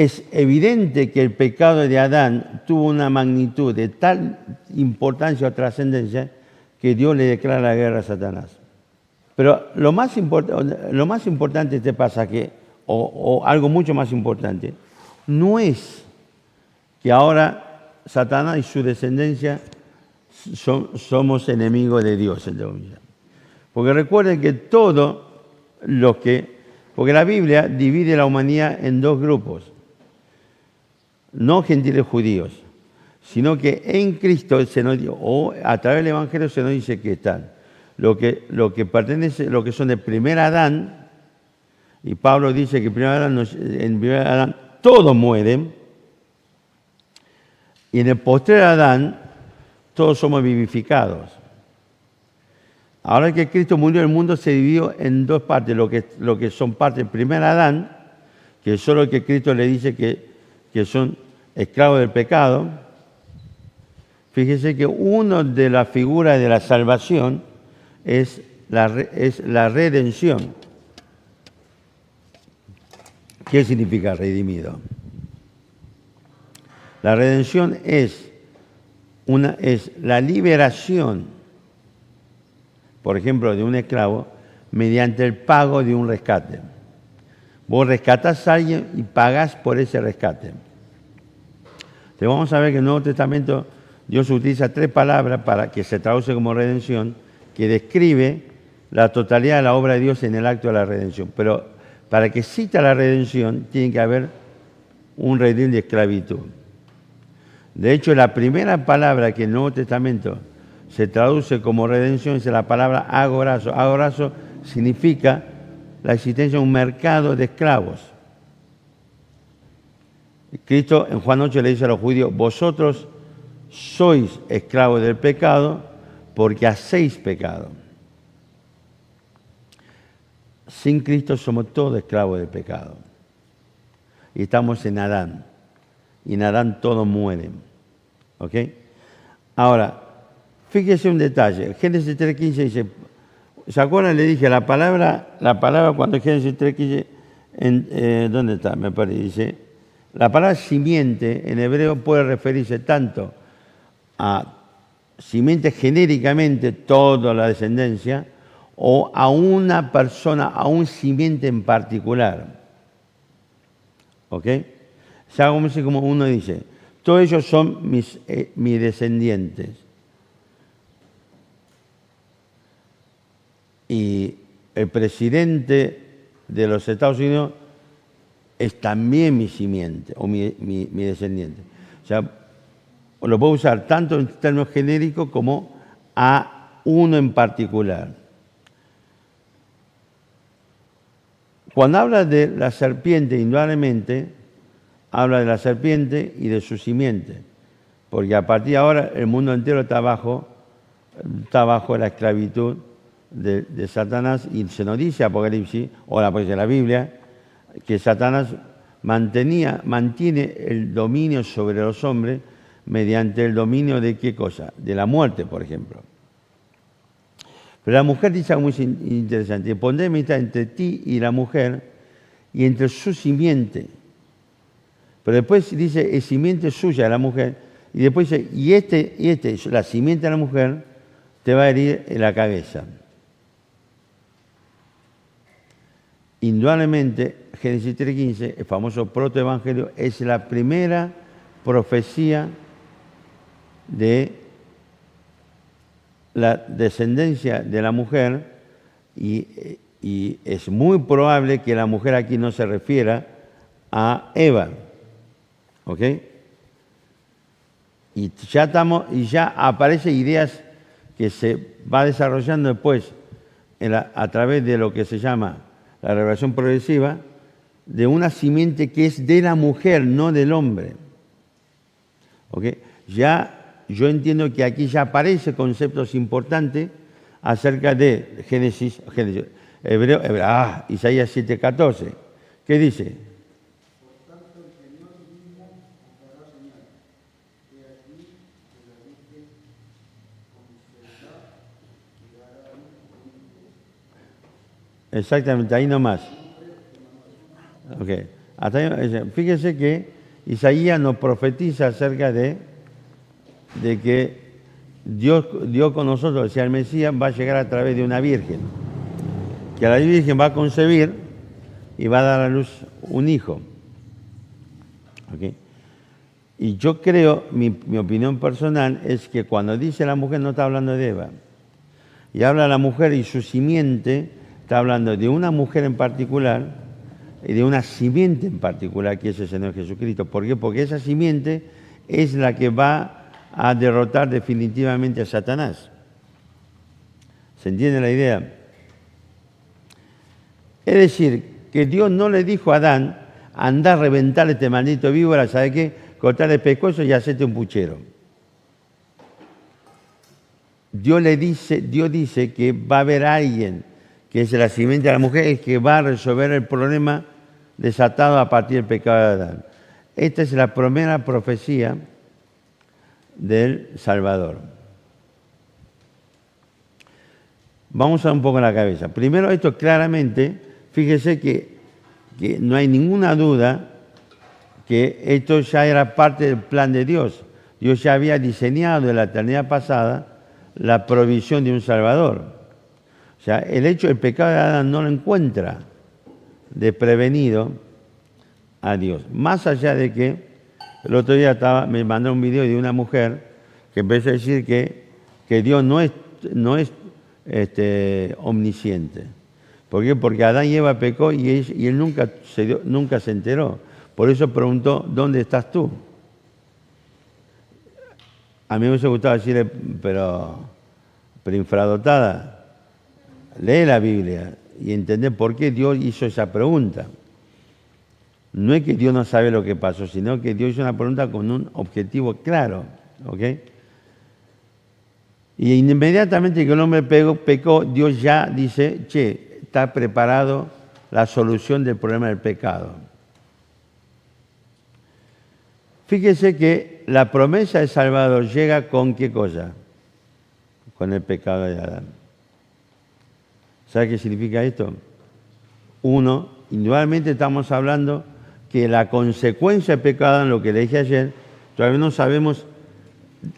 es evidente que el pecado de Adán tuvo una magnitud de tal importancia o trascendencia que Dios le declara la guerra a Satanás. Pero lo más importante de este pasaje, o algo mucho más importante, no es que ahora Satanás y su descendencia somos enemigos de Dios, entre comillas. Porque recuerden que porque la Biblia divide la humanidad en dos grupos, no gentiles judíos, sino que en Cristo o a través del Evangelio se nos dice que están lo que pertenece, lo que son del primer Adán, y Pablo dice que en primer Adán todos mueren, y en el postrer Adán todos somos vivificados. Ahora que Cristo murió, el mundo se dividió en dos partes, lo que son parte del primer Adán, que es solo que Cristo le dice que son esclavos del pecado. Fíjese que una de las figuras de la salvación es la redención. ¿Qué significa redimido? La redención es la liberación, por ejemplo, de un esclavo mediante el pago de un rescate. Vos rescatás a alguien y pagás por ese rescate. Entonces vamos a ver que en el Nuevo Testamento Dios utiliza tres palabras para que se traduce como redención, que describe la totalidad de la obra de Dios en el acto de la redención. Pero para que exista la redención tiene que haber un redil de esclavitud. De hecho, la primera palabra que en el Nuevo Testamento se traduce como redención es la palabra agorazo. Agorazo significa la existencia de un mercado de esclavos. Cristo en Juan 8 le dice a los judíos, vosotros sois esclavos del pecado porque hacéis pecado. Sin Cristo somos todos esclavos del pecado. Y estamos en Adán. Y en Adán todos mueren. ¿Ok? Ahora, fíjese un detalle. Génesis 3.15 dice, ¿se acuerdan? Le dije la palabra cuando en Génesis 3.15, ¿dónde está? Me parece, dice, la palabra simiente en hebreo puede referirse tanto a simiente genéricamente, toda la descendencia, o a una persona, a un simiente en particular. ¿Ok? O sea, como uno dice, todos ellos son mis descendientes. Y el presidente de los Estados Unidos es también mi simiente o mi descendiente. O sea, lo puedo usar tanto en términos genéricos como a uno en particular. Cuando habla de la serpiente, indudablemente, habla de la serpiente y de su simiente, porque a partir de ahora el mundo entero está bajo la esclavitud de Satanás, y se nos dice Apocalipsis, o la Biblia, que Satanás mantiene el dominio sobre los hombres mediante el dominio de ¿qué cosa? De la muerte, por ejemplo. Pero la mujer dice algo muy interesante, pondré enemistad entre ti y la mujer y entre su simiente. Pero después dice, es simiente suya la mujer, y después dice, y la simiente de la mujer, te va a herir en la cabeza. Indudablemente, Génesis 3.15, el famoso protoevangelio, es la primera profecía de la descendencia de la mujer, y es muy probable que la mujer aquí no se refiera a Eva. ¿Ok? Y ya aparecen ideas que se va desarrollando después a través de lo que se llama la revelación progresiva, de una simiente que es de la mujer, no del hombre. ¿Ok? Ya yo entiendo que aquí ya aparecen conceptos importantes acerca de Isaías 7.14. ¿Qué dice? Exactamente, ahí nomás. Ok. Fíjese que Isaías nos profetiza acerca de que Dios con nosotros, o sea, el Mesías va a llegar a través de una virgen, que la virgen va a concebir y va a dar a luz un hijo. ¿Okay? Y yo creo, mi opinión personal es que cuando dice la mujer no está hablando de Eva, y habla de la mujer y su simiente, está hablando de una mujer en particular y de una simiente en particular, que es el Señor Jesucristo. ¿Por qué? Porque esa simiente es la que va a derrotar definitivamente a Satanás. ¿Se entiende la idea? Es decir, que Dios no le dijo a Adán, anda a reventar este maldito víbora, ¿sabe qué? Cortarle el pescuezo y hacerte un puchero. Dios dice que va a haber alguien, que es la simiente de la mujer, que va a resolver el problema desatado a partir del pecado de Adán. Esta es la primera profecía del Salvador. Vamos a un poco en la cabeza. Primero, esto claramente, fíjese que no hay ninguna duda que esto ya era parte del plan de Dios. Dios ya había diseñado en la eternidad pasada la provisión de un Salvador. O sea, el hecho del pecado de Adán no lo encuentra desprevenido a Dios. Más allá de que el otro día me mandó un video de una mujer que empezó a decir que Dios no es omnisciente. ¿Por qué? Porque Adán y Eva pecó y él nunca se enteró. Por eso preguntó, ¿dónde estás tú? A mí me hubiese gustado decirle, pero infradotada, lee la Biblia y entender por qué Dios hizo esa pregunta. No es que Dios no sabe lo que pasó, sino que Dios hizo una pregunta con un objetivo claro. ¿Ok? Y inmediatamente que el hombre pecó, Dios ya dice, está preparado la solución del problema del pecado. Fíjese que la promesa de Salvador llega con ¿qué cosa? Con el pecado de Adán. ¿Sabe qué significa esto? Uno, indudablemente estamos hablando que la consecuencia del pecado de Adán, lo que le dije ayer, todavía no sabemos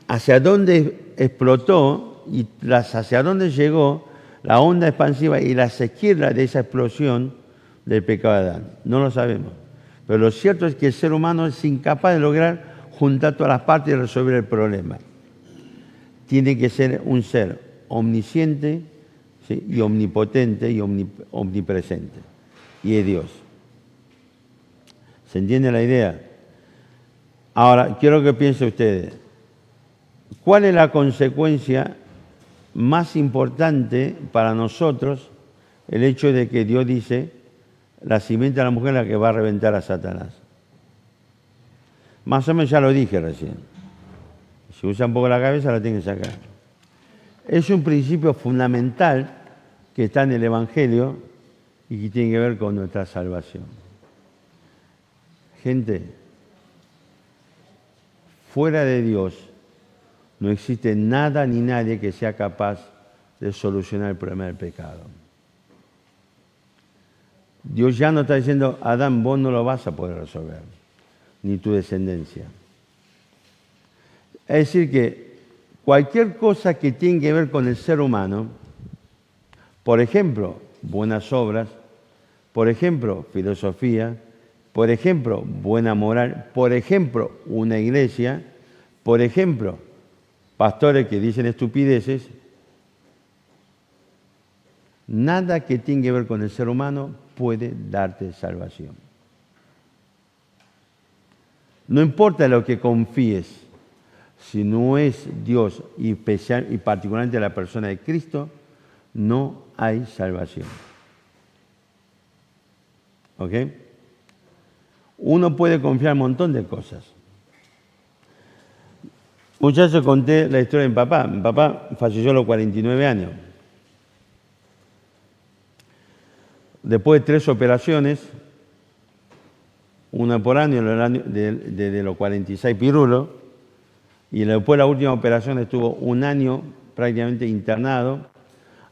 hacia dónde explotó y hacia dónde llegó la onda expansiva y la sequía de esa explosión del pecado de Adán. No lo sabemos. Pero lo cierto es que el ser humano es incapaz de lograr juntar todas las partes y resolver el problema. Tiene que ser un ser omnisciente, ¿sí? Y omnipotente y omnipresente. Y es Dios. ¿Se entiende la idea? Ahora, quiero que piensen ustedes. ¿Cuál es la consecuencia más importante para nosotros? El hecho de que Dios dice, la simiente de la mujer es la que va a reventar a Satanás. Más o menos ya lo dije recién. Si usa un poco la cabeza, la tienen que sacar. Es un principio fundamental que está en el Evangelio y que tiene que ver con nuestra salvación. Gente, fuera de Dios no existe nada ni nadie que sea capaz de solucionar el problema del pecado. Dios ya no está diciendo, Adán, vos no lo vas a poder resolver, ni tu descendencia. Es decir que cualquier cosa que tiene que ver con el ser humano, por ejemplo, buenas obras, por ejemplo, filosofía, por ejemplo, buena moral, por ejemplo, una iglesia, por ejemplo, pastores que dicen estupideces, nada que tenga que ver con el ser humano puede darte salvación. No importa lo que confíes, si no es Dios y particularmente la persona de Cristo, no hay salvación. ¿Ok? Uno puede confiar en un montón de cosas. Muchachos, conté la historia de mi papá. Mi papá falleció a los 49 años. Después de 3 operaciones, una por año, desde los 46 pirulos, y después la última operación estuvo 1 año prácticamente internado,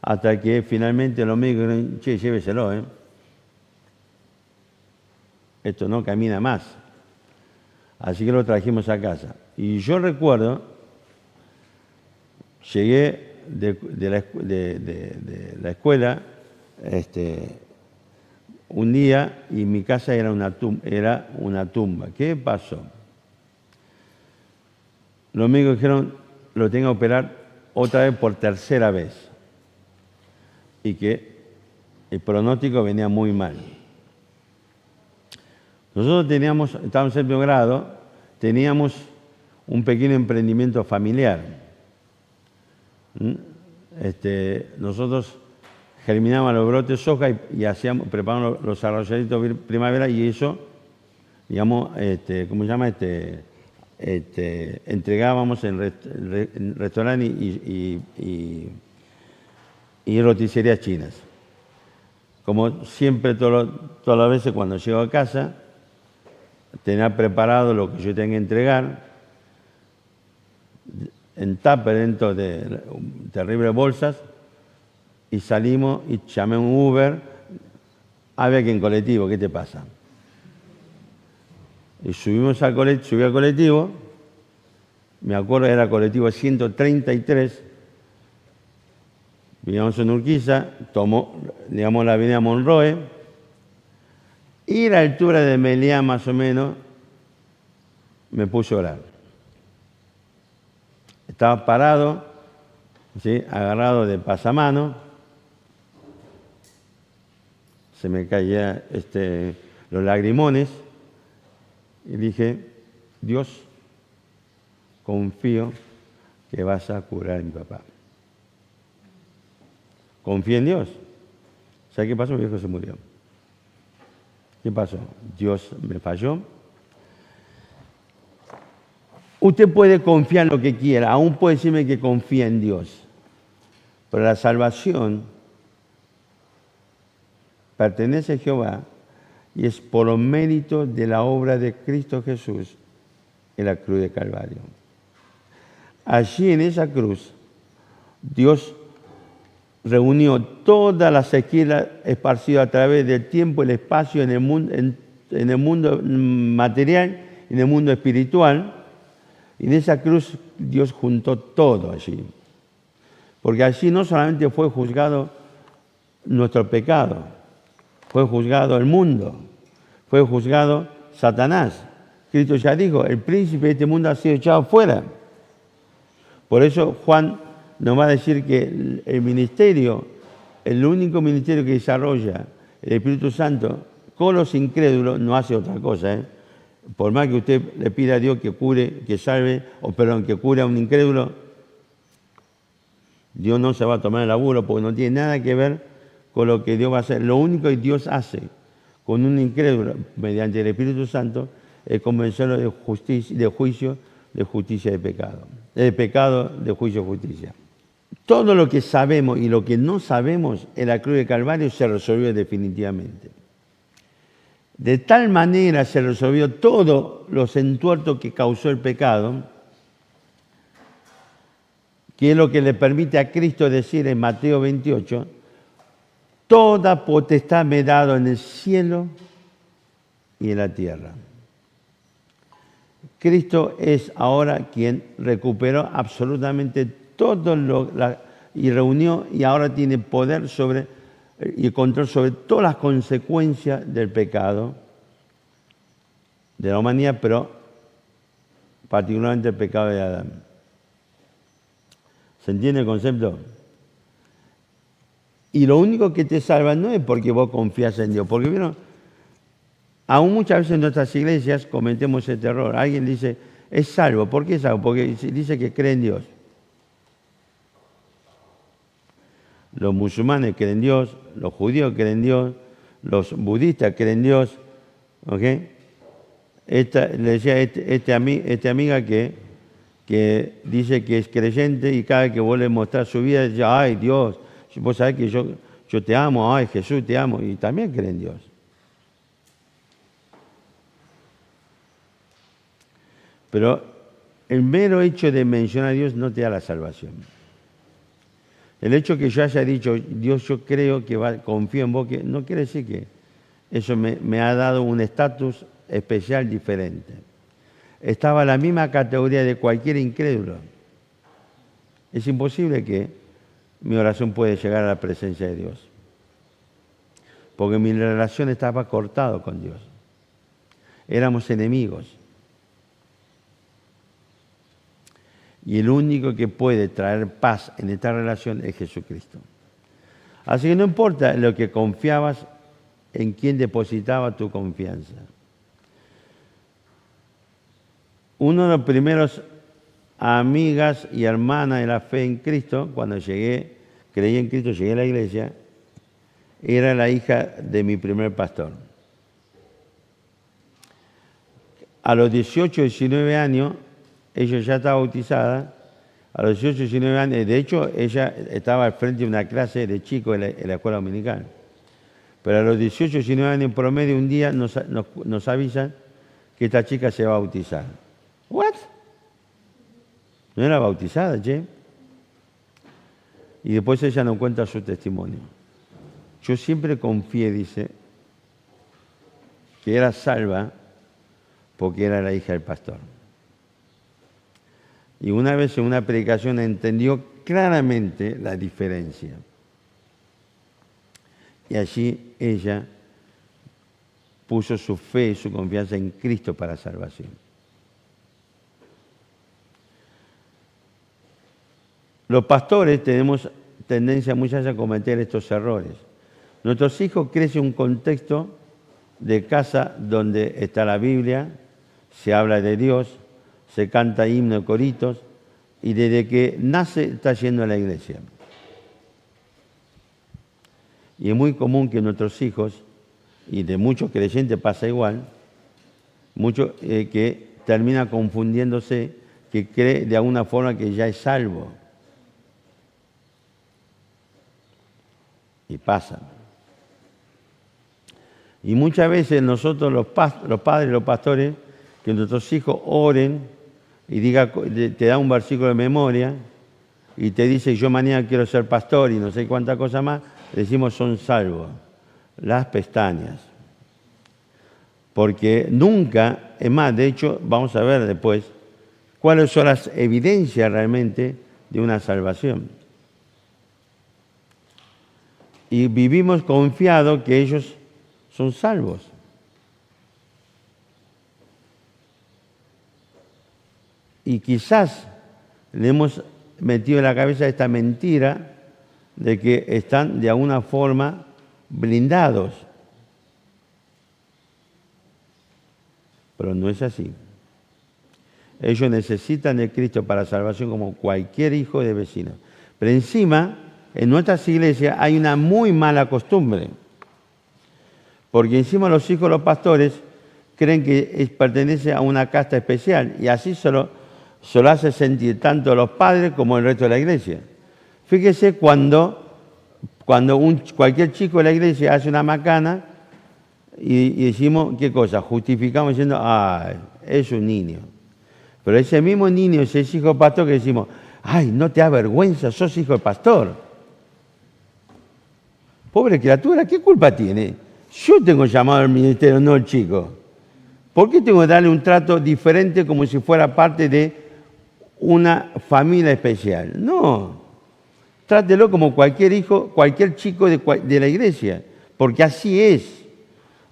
hasta que finalmente los médicos dijeron, che, lléveselo, esto no camina más. Así que lo trajimos a casa. Y yo recuerdo, llegué de la escuela un día y mi casa era una tumba. ¿Qué pasó? Los médicos dijeron, lo tengo que operar otra vez por tercera vez. Y que el pronóstico venía muy mal. Nosotros estábamos en séptimo grado, teníamos un pequeño emprendimiento familiar. Nosotros germinábamos los brotes de soja y preparábamos los arrolladitos de primavera y eso, digamos, ¿cómo se llama? Entregábamos en restaurantes y roticerías chinas. Como siempre, todas las veces cuando llego a casa, tenía preparado lo que yo tenía que entregar en tupper dentro de terribles bolsas y salimos y llamé a un Uber. Había que en colectivo, ¿qué te pasa? Y subí al colectivo, me acuerdo era colectivo 133, vivíamos en Urquiza, digamos la avenida Monroe, y a la altura de Meliá más o menos, me puse a orar. Estaba parado, ¿sí?, agarrado de pasamano, se me caían los lagrimones, y dije, Dios, confío que vas a curar a mi papá. Confío en Dios. ¿Sabe qué pasó? Mi viejo se murió. ¿Qué pasó? Dios me falló. Usted puede confiar en lo que quiera, aún puede decirme que confía en Dios, pero la salvación pertenece a Jehová y es por los méritos de la obra de Cristo Jesús en la cruz de Calvario. Allí en esa cruz, Dios reunió todas las esquilas esparcidas a través del tiempo y el espacio en el mundo material y en el mundo espiritual. Y en esa cruz Dios juntó todo allí. Porque allí no solamente fue juzgado nuestro pecado, fue juzgado el mundo, fue juzgado Satanás. Cristo ya dijo, el príncipe de este mundo ha sido echado fuera. Por eso Juan nos va a decir que el ministerio, el único ministerio que desarrolla el Espíritu Santo con los incrédulos no hace otra cosa. Por más que usted le pida a Dios que cure, que salve, que cure a un incrédulo, Dios no se va a tomar el laburo porque no tiene nada que ver con lo que Dios va a hacer. Lo único que Dios hace con un incrédulo mediante el Espíritu Santo es convencerlo de justicia, de juicio, de justicia, de pecado. De pecado, de juicio, justicia. Todo lo que sabemos y lo que no sabemos en la cruz de Calvario se resolvió definitivamente. De tal manera se resolvió todos los entuertos que causó el pecado, que es lo que le permite a Cristo decir en Mateo 28, toda potestad me he dado en el cielo y en la tierra. Cristo es ahora quien recuperó absolutamente todo y reunió y ahora tiene poder y control sobre todas las consecuencias del pecado de la humanidad, pero particularmente el pecado de Adán. ¿Se entiende el concepto? Y lo único que te salva no es porque vos confías en Dios, porque ¿vieron? Aún muchas veces en nuestras iglesias cometemos ese error. Alguien dice, es salvo. ¿Por qué es salvo? Porque dice que cree en Dios. Los musulmanes creen en Dios, los judíos creen en Dios, los budistas creen en Dios. ¿Ok? Le decía esta amiga que dice que es creyente y cada vez que vuelve a mostrar su vida dice, ay Dios, vos sabés que yo te amo, ay Jesús te amo, y también cree en Dios. Pero el mero hecho de mencionar a Dios no te da la salvación. El hecho que yo haya dicho, Dios, yo creo que confío en vos, que no quiere decir eso me ha dado un estatus especial diferente. Estaba en la misma categoría de cualquier incrédulo. Es imposible que mi oración pueda llegar a la presencia de Dios, porque mi relación estaba cortada con Dios. Éramos enemigos. Y el único que puede traer paz en esta relación es Jesucristo. Así que no importa lo que confiabas, en quién depositaba tu confianza. Uno de los primeros amigas y hermanas de la fe en Cristo, cuando creí en Cristo, llegué a la iglesia, era la hija de mi primer pastor. A los 18, 19 años, ella ya estaba bautizada. A los 18, 19 años, de hecho, ella estaba al frente de una clase de chicos en la escuela dominical. Pero a los 18, 19 años en promedio, un día nos avisan que esta chica se va a bautizar. ¿What? No era bautizada, che. Y después ella nos cuenta su testimonio. Yo siempre confié, dice, que era salva porque era la hija del pastor. Y una vez en una predicación entendió claramente la diferencia. Y allí ella puso su fe y su confianza en Cristo para salvación. Los pastores tenemos tendencia muchas veces a cometer estos errores. Nuestros hijos crecen en un contexto de casa donde está la Biblia, se habla de Dios, se canta himno, coritos, y desde que nace está yendo a la iglesia. Y es muy común que nuestros hijos, y de muchos creyentes pasa igual, muchos que termina confundiéndose, que cree de alguna forma que ya es salvo. Y pasa. Y muchas veces nosotros los padres, los pastores, que nuestros hijos oren y te da un versículo de memoria y te dice yo mañana quiero ser pastor y no sé cuánta cosa más, decimos son salvos. Las pestañas. Porque nunca, es más, de hecho, vamos a ver después cuáles son las evidencias realmente de una salvación. Y vivimos confiados que ellos son salvos. Y quizás le hemos metido en la cabeza esta mentira de que están de alguna forma blindados. Pero no es así. Ellos necesitan de Cristo para salvación como cualquier hijo de vecino. Pero encima, en nuestras iglesias hay una muy mala costumbre. Porque encima los hijos de los pastores creen que pertenece a una casta especial y así se lo hace sentir tanto los padres como el resto de la iglesia. Fíjese cuando cualquier chico de la iglesia hace una macana y decimos, ¿qué cosa? Justificamos diciendo, ay, es un niño. Pero ese mismo niño, ese hijo de pastor que decimos, ay, no te da vergüenza, sos hijo de pastor. Pobre criatura, ¿qué culpa tiene? Yo tengo llamado al ministerio, no el chico. ¿Por qué tengo que darle un trato diferente como si fuera parte de una familia especial? No. Trátelo como cualquier hijo, cualquier chico de la iglesia, porque así es.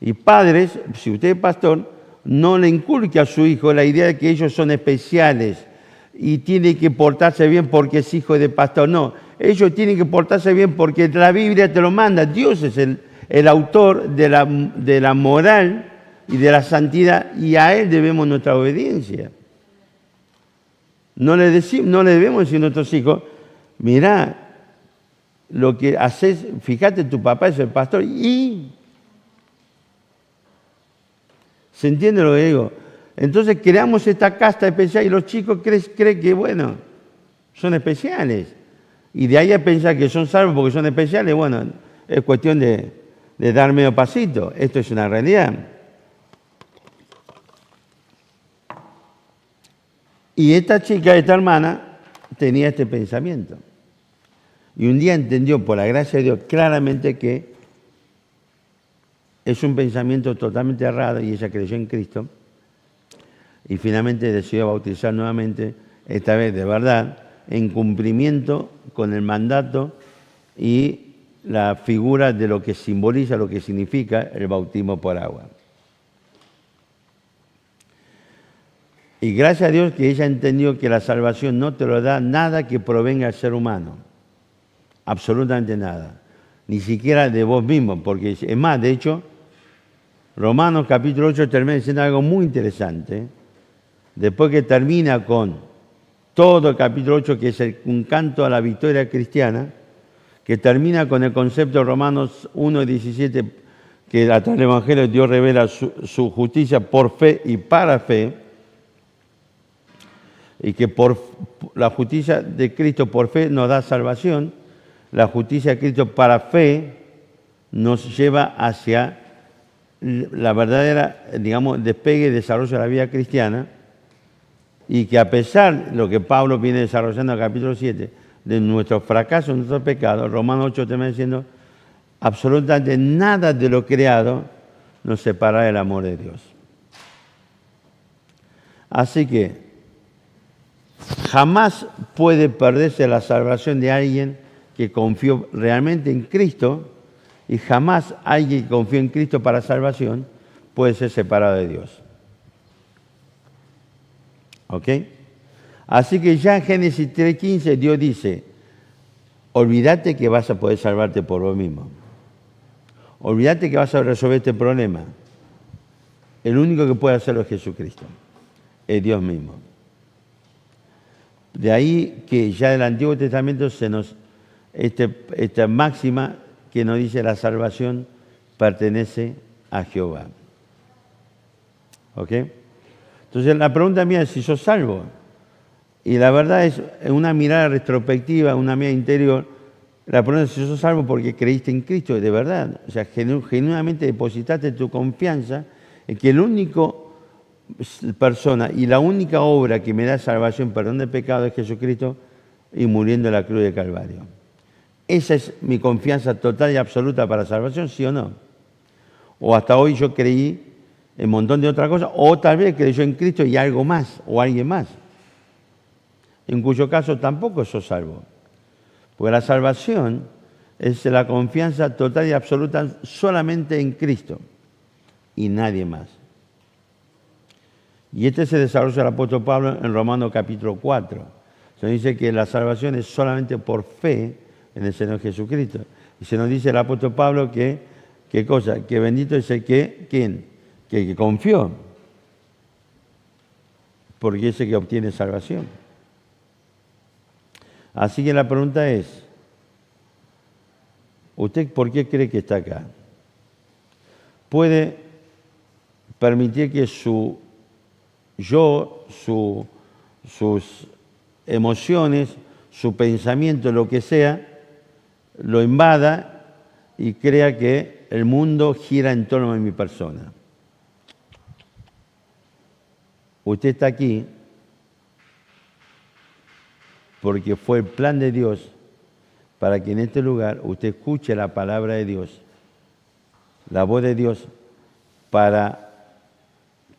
Y padres, si usted es pastor, no le inculque a su hijo la idea de que ellos son especiales y tiene que portarse bien porque es hijo de pastor. No, ellos tienen que portarse bien porque la Biblia te lo manda. Dios es el autor de la moral y de la santidad y a Él debemos nuestra obediencia. No le debemos decir a nuestros hijos, mirá, lo que haces, fíjate, tu papá es el pastor y... ¿Se entiende lo que digo? Entonces creamos esta casta especial y los chicos creen que, bueno, son especiales. Y de ahí a pensar que son salvos porque son especiales, bueno, es cuestión de dar medio pasito. Esto es una realidad. Y esta chica, esta hermana, tenía este pensamiento. Y un día entendió, por la gracia de Dios, claramente que es un pensamiento totalmente errado y ella creyó en Cristo y finalmente decidió bautizar nuevamente, esta vez de verdad, en cumplimiento con el mandato y la figura de lo que simboliza, lo que significa el bautismo por agua. Y gracias a Dios que ella entendió que la salvación no te lo da nada que provenga del ser humano, absolutamente nada, ni siquiera de vos mismo, porque es más, de hecho, Romanos capítulo 8 termina diciendo algo muy interesante. Después que termina con todo el capítulo 8, que es un canto a la victoria cristiana, que termina con el concepto de Romanos 1:17, que a través del Evangelio Dios revela su justicia por fe y para fe, y que por la justicia de Cristo por fe nos da salvación, la justicia de Cristo para fe nos lleva hacia la verdadera, digamos, despegue y desarrollo de la vida cristiana, y que a pesar de lo que Pablo viene desarrollando en el capítulo 7, de nuestro fracaso, de nuestro pecado, Romanos 8 termina diciendo, absolutamente nada de lo creado nos separa del amor de Dios. Así que jamás puede perderse la salvación de alguien que confió realmente en Cristo, y jamás alguien que confió en Cristo para salvación puede ser separado de Dios. ¿Ok? Así que ya en Génesis 3:15 Dios dice, olvídate que vas a poder salvarte por vos mismo. Olvídate que vas a resolver este problema. El único que puede hacerlo es Jesucristo, es Dios mismo. De ahí que ya del Antiguo Testamento se nos esta máxima que nos dice la salvación pertenece a Jehová. ¿Ok? Entonces la pregunta mía es si sos salvo. Y la verdad es una mirada retrospectiva, una mirada interior. La pregunta es si sos salvo porque creíste en Cristo, de verdad. O sea, genuinamente depositaste tu confianza en que el único persona y la única obra que me da salvación, perdón de pecado, es Jesucristo y muriendo en la cruz de Calvario. Esa es mi confianza total y absoluta para salvación, ¿sí o no? O hasta hoy yo creí en un montón de otras cosas, o tal vez creyó en Cristo y algo más, o alguien más, en cuyo caso tampoco sos salvo. Porque la salvación es la confianza total y absoluta solamente en Cristo y nadie más. Y este se desarrolla el apóstol Pablo en Romanos capítulo 4. Se nos dice que la salvación es solamente por fe en el Señor Jesucristo. Y se nos dice el apóstol Pablo que, ¿qué cosa? Que bendito es el que, ¿quién? Que confió. Porque es el que obtiene salvación. Así que la pregunta es, ¿usted por qué cree que está acá? ¿Puede permitir que sus emociones, su pensamiento, lo que sea, lo invada y crea que el mundo gira en torno a mi persona? Usted está aquí porque fue el plan de Dios para que en este lugar usted escuche la palabra de Dios, la voz de Dios, para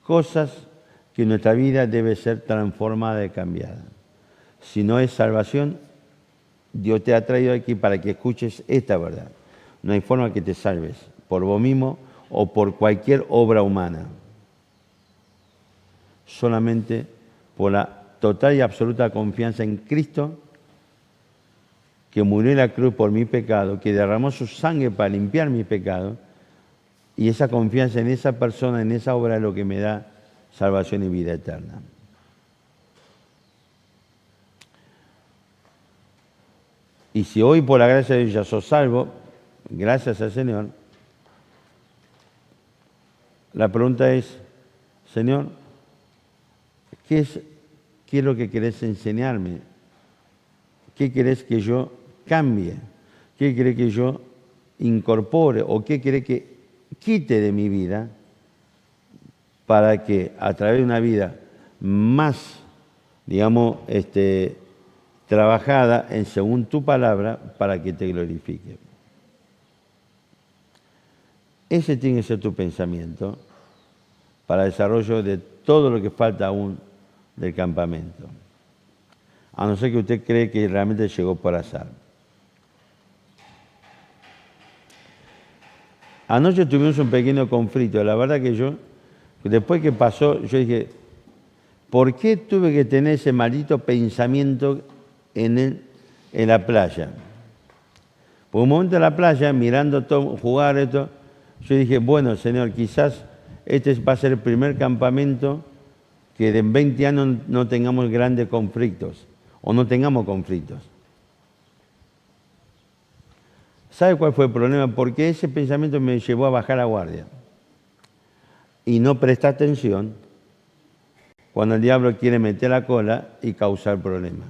cosas que nuestra vida debe ser transformada y cambiada. Si no es salvación, Dios te ha traído aquí para que escuches esta verdad. No hay forma que te salves por vos mismo o por cualquier obra humana. Solamente por la total y absoluta confianza en Cristo, que murió en la cruz por mi pecado, que derramó su sangre para limpiar mi pecado, y esa confianza en esa persona, en esa obra, es lo que me da salvación y vida eterna. Y si hoy por la gracia de Dios ya sos salvo, gracias al Señor, la pregunta es, Señor, ¿qué es lo que querés enseñarme? ¿Qué querés que yo cambie? ¿Qué querés que yo incorpore? ¿O qué querés que quite de mi vida para que a través de una vida más, digamos, trabajada en según tu palabra, para que te glorifique? Ese tiene que ser tu pensamiento para el desarrollo de todo lo que falta aún del campamento. A no ser que usted cree que realmente llegó por azar. Anoche tuvimos un pequeño conflicto. La verdad que yo, después que pasó, yo dije, ¿por qué tuve que tener ese maldito pensamiento en la playa? Por un momento en la playa, mirando todo, jugar esto, yo dije, bueno, Señor, quizás este va a ser el primer campamento que en 20 años no tengamos grandes conflictos, o no tengamos conflictos. ¿Sabe cuál fue el problema? Porque ese pensamiento me llevó a bajar la guardia y no prestar atención cuando el diablo quiere meter la cola y causar problemas.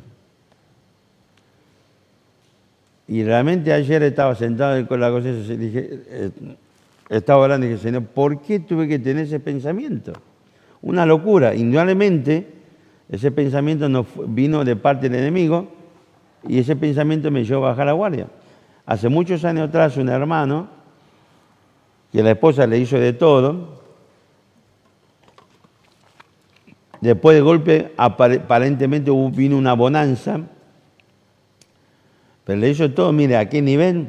Y realmente ayer estaba sentado con la cosa y dije, estaba orando y dije, Señor, ¿por qué tuve que tener ese pensamiento? Una locura. Indudablemente, ese pensamiento vino de parte del enemigo y ese pensamiento me llevó a bajar la guardia. Hace muchos años atrás, un hermano, que la esposa le hizo de todo, después de golpe, aparentemente vino una bonanza, pero le hizo todo, mire, ¿a qué nivel?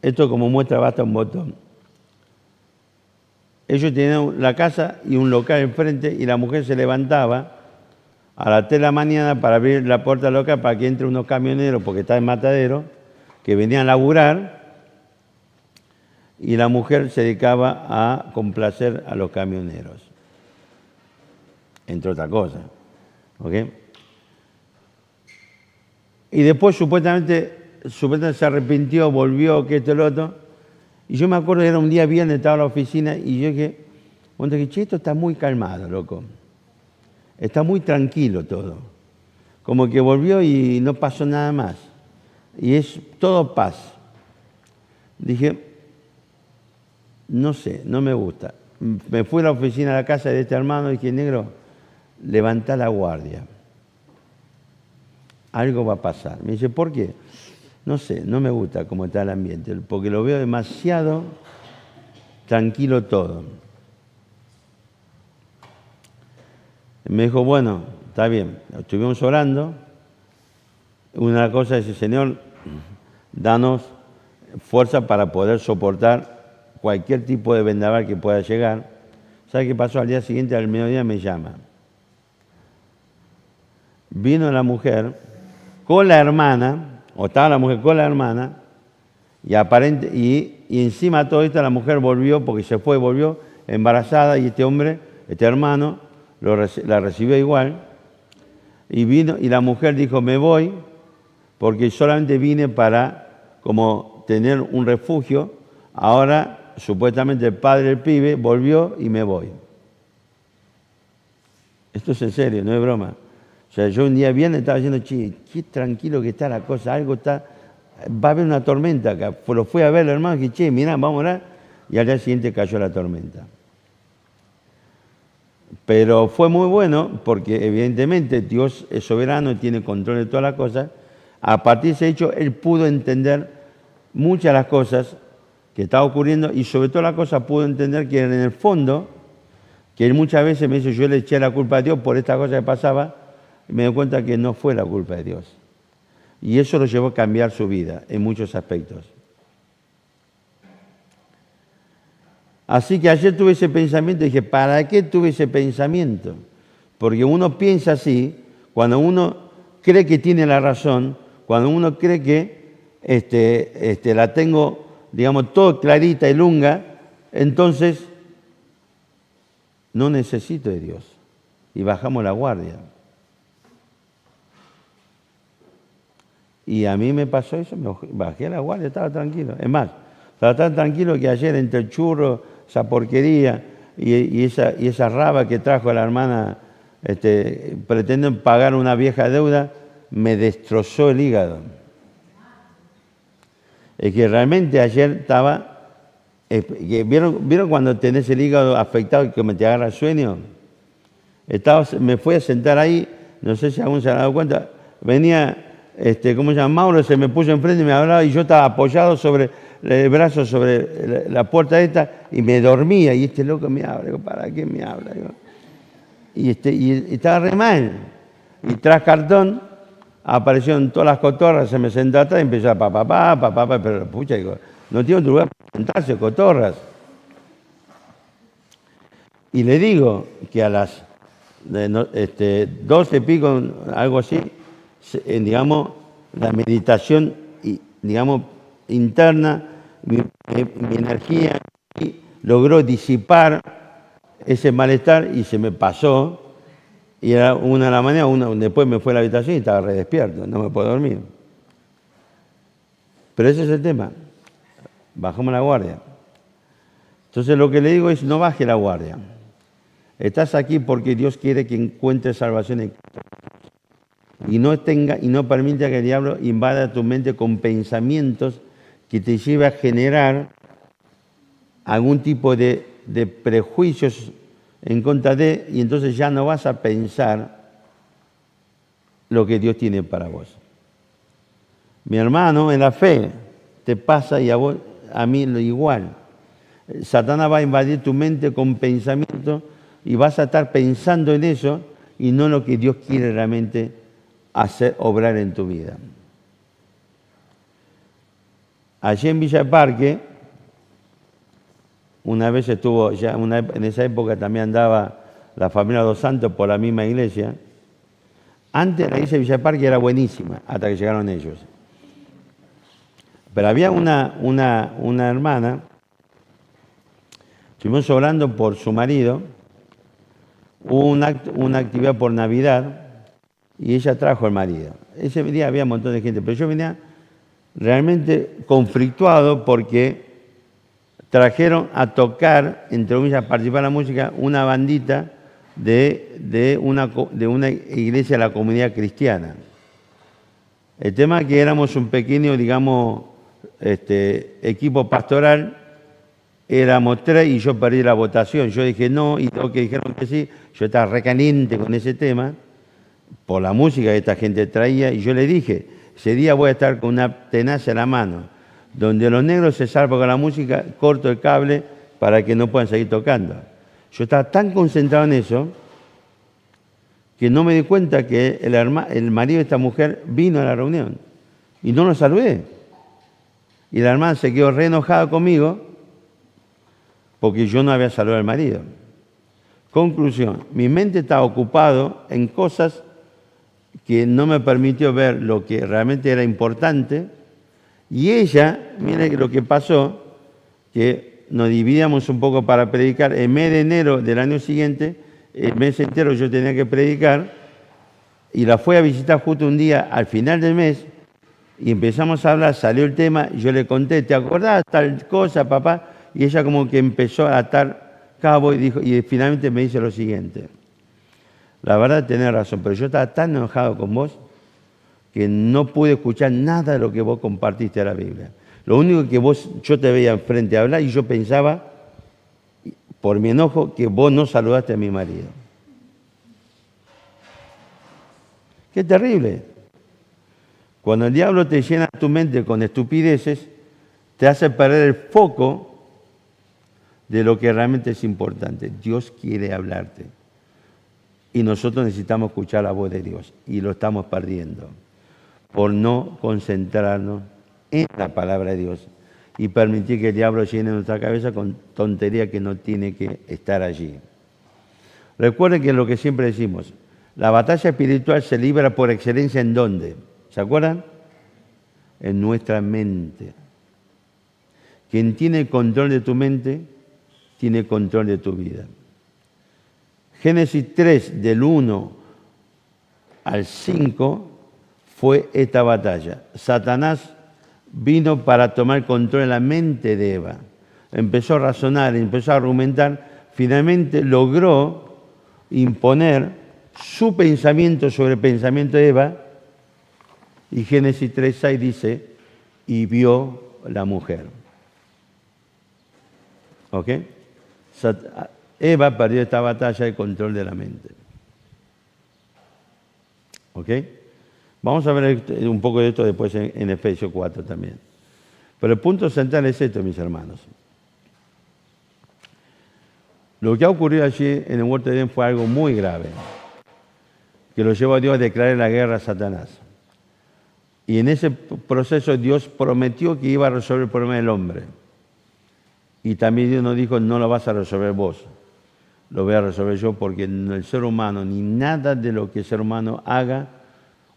Esto como muestra basta un botón. Ellos tenían la casa y un local enfrente y la mujer se levantaba a las 3 de la mañana para abrir la puerta del local para que entre unos camioneros, porque está en Matadero, que venían a laburar, y la mujer se dedicaba a complacer a los camioneros, entre otras cosas. ¿Ok? Y después supuestamente se arrepintió, volvió, que esto y lo otro. Y yo me acuerdo que era un día viernes, estaba en la oficina y yo dije, che, esto está muy calmado, loco. Está muy tranquilo todo. Como que volvió y no pasó nada más. Y es todo paz. Dije, no sé, no me gusta. Me fui a la oficina, a la casa de este hermano y dije, negro, levantá la guardia. Algo va a pasar. Me dice, ¿por qué? No sé, no me gusta cómo está el ambiente, porque lo veo demasiado tranquilo todo. Me dijo, bueno, está bien, estuvimos orando. Una cosa es, Señor, danos fuerza para poder soportar cualquier tipo de vendaval que pueda llegar. ¿Sabe qué pasó? Al día siguiente, al mediodía, me llama. Vino la mujer con la hermana, o estaba la mujer con la hermana, y encima de todo esto la mujer volvió, porque se fue, volvió embarazada, y este hombre, este hermano, la recibió igual, y vino, y la mujer dijo, me voy, porque solamente vine para como tener un refugio, ahora supuestamente el padre del pibe volvió y me voy. Esto es en serio, no es broma. O sea, yo un día viernes estaba diciendo, che, qué tranquilo que está la cosa, algo está, va a haber una tormenta acá. Lo fui a ver, hermano, y dije, che, mirá, vamos a orar, y al día siguiente cayó la tormenta. Pero fue muy bueno porque evidentemente Dios es soberano y tiene control de todas las cosas. A partir de ese hecho, Él pudo entender muchas de las cosas que estaban ocurriendo y sobre todas las cosas pudo entender que en el fondo, que Él muchas veces me dice, yo le eché la culpa a Dios por esta cosa que pasaba, y me doy cuenta que no fue la culpa de Dios. Y eso lo llevó a cambiar su vida en muchos aspectos. Así que ayer tuve ese pensamiento y dije, ¿para qué tuve ese pensamiento? Porque uno piensa así, cuando uno cree que tiene la razón, cuando uno cree que la tengo, digamos, todo clarita y lunga, entonces no necesito de Dios. Y bajamos la guardia. Y a mí me pasó eso, me bajé la guardia, estaba tranquilo. Es más, estaba tan tranquilo que ayer entre el churro, esa porquería y esa raba que trajo la hermana, pretenden pagar una vieja deuda, me destrozó el hígado. Es que realmente ayer estaba, ¿vieron cuando tenés el hígado afectado y que te agarra el sueño? Me fui a sentar ahí, no sé si aún se han dado cuenta, venía, ¿cómo se llama? Mauro se me puso enfrente y me hablaba y yo estaba apoyado sobre el brazo sobre la puerta esta y me dormía. Y este loco me habla. Digo, ¿para qué me habla? Digo, y estaba re mal. Y tras cartón aparecieron todas las cotorras, se me sentó atrás y empezó a papá, pero pucha, digo, no tiene otro lugar para sentarse, cotorras. Y le digo que a las 12 pico, algo así, digamos, la meditación, digamos, interna, mi energía logró disipar ese malestar y se me pasó. Y era 1 de la mañana, después me fue a la habitación y estaba re despierto, no me puedo dormir. Pero ese es el tema, bajamos la guardia. Entonces lo que le digo es, no baje la guardia. Estás aquí porque Dios quiere que encuentres salvación en Cristo. Y no permita que el diablo invada tu mente con pensamientos que te lleve a generar algún tipo de prejuicios en contra de, y entonces ya no vas a pensar lo que Dios tiene para vos. Mi hermano, en la fe te pasa y a mí lo igual. Satanás va a invadir tu mente con pensamientos y vas a estar pensando en eso y no en lo que Dios quiere realmente hacer, obrar en tu vida. Allí en Villa Parque, una vez estuvo, en esa época también andaba la familia Dos Santos por la misma iglesia. Antes la iglesia de Villa Parque era buenísima, hasta que llegaron ellos. Pero había una hermana, estuvimos orando por su marido, hubo una actividad por Navidad y ella trajo al marido. Ese día había un montón de gente, pero yo venía realmente conflictuado porque trajeron a tocar, entre comillas, a participar en la música, una bandita de una iglesia de la comunidad cristiana. El tema es que éramos un pequeño, digamos, equipo pastoral, éramos 3 y yo perdí la votación. Yo dije no y todos que dijeron que sí. Yo estaba recaliente con ese tema por la música que esta gente traía y yo le dije, ese día voy a estar con una tenaza en la mano, donde los negros se salvan con la música, corto el cable para que no puedan seguir tocando. Yo estaba tan concentrado en eso que no me di cuenta que el marido de esta mujer vino a la reunión y no lo saludé. Y la hermana se quedó re enojada conmigo porque yo no había saludado al marido. Conclusión, mi mente estaba ocupado en cosas que no me permitió ver lo que realmente era importante. Y ella, mire lo que pasó, que nos dividíamos un poco para predicar. En mes de enero del año siguiente, el mes entero yo tenía que predicar, y la fui a visitar justo un día al final del mes, y empezamos a hablar, salió el tema, y yo le conté, ¿te acordás tal cosa, papá? Y ella como que empezó a atar cabo y dijo, y finalmente me dice lo siguiente. La verdad tenés razón, pero yo estaba tan enojado con vos que no pude escuchar nada de lo que vos compartiste de la Biblia. Lo único que yo te veía enfrente a hablar y yo pensaba, por mi enojo, que vos no saludaste a mi marido. Qué terrible. Cuando el diablo te llena tu mente con estupideces, te hace perder el foco de lo que realmente es importante. Dios quiere hablarte. Y nosotros necesitamos escuchar la voz de Dios. Y lo estamos perdiendo por no concentrarnos en la palabra de Dios y permitir que el diablo llene nuestra cabeza con tontería que no tiene que estar allí. Recuerden que lo que siempre decimos, la batalla espiritual se libra por excelencia ¿en dónde? ¿Se acuerdan? En nuestra mente. Quien tiene el control de tu mente, tiene el control de tu vida. Génesis 3, del 1 al 5, fue esta batalla. Satanás vino para tomar control de la mente de Eva. Empezó a razonar, empezó a argumentar, finalmente logró imponer su pensamiento sobre el pensamiento de Eva, y Génesis 3:6 dice, y vio la mujer. ¿Ok? Eva perdió esta batalla de control de la mente. ¿Ok? Vamos a ver un poco de esto después en Efesios 4 también. Pero el punto central es esto, mis hermanos. Lo que ha ocurrido allí en el huerto de Edén fue algo muy grave, que lo llevó a Dios a declarar la guerra a Satanás. Y en ese proceso Dios prometió que iba a resolver el problema del hombre. Y también Dios nos dijo, no lo vas a resolver vos, lo voy a resolver yo, porque el ser humano, ni nada de lo que el ser humano haga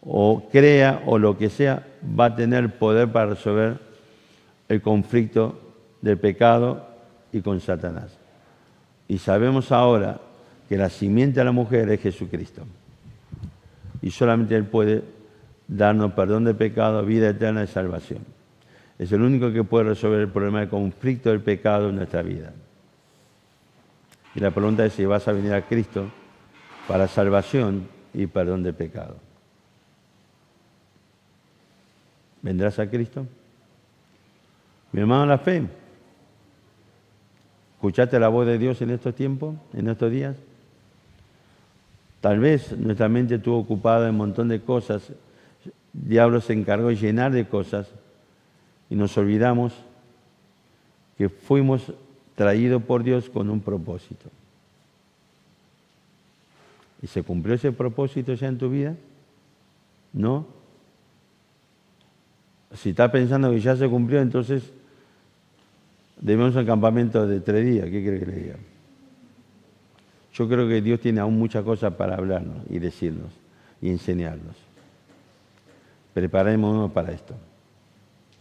o crea o lo que sea, va a tener poder para resolver el conflicto del pecado y con Satanás. Y sabemos ahora que la simiente de la mujer es Jesucristo. Y solamente Él puede darnos perdón de pecado, vida eterna y salvación. Es el único que puede resolver el problema del conflicto del pecado en nuestra vida. Y la pregunta es si vas a venir a Cristo para salvación y perdón de pecado. ¿Vendrás a Cristo? Mi hermano en la fe, ¿escuchaste la voz de Dios en estos tiempos, en estos días? Tal vez nuestra mente estuvo ocupada en un montón de cosas, el diablo se encargó de llenar de cosas y nos olvidamos que fuimos traídos por Dios con un propósito. ¿Y se cumplió ese propósito ya en tu vida? ¿No? Si estás pensando que ya se cumplió, entonces debemos un campamento de 3 días. ¿Qué quiere que le diga? Yo creo que Dios tiene aún muchas cosas para hablarnos y decirnos y enseñarnos. Preparémonos para esto.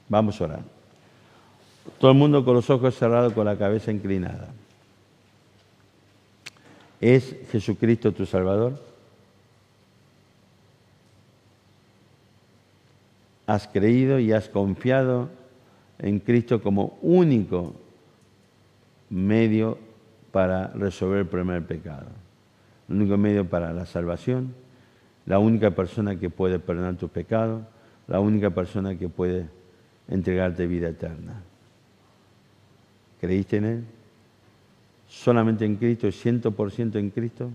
Vamos a orar. Todo el mundo con los ojos cerrados, con la cabeza inclinada. ¿Es Jesucristo tu Salvador? ¿Has creído y has confiado en Cristo como único medio para resolver el problema del pecado? El único medio para la salvación, la única persona que puede perdonar tus pecados, la única persona que puede entregarte vida eterna. ¿Creíste en Él? ¿Solamente en Cristo, 100% en Cristo?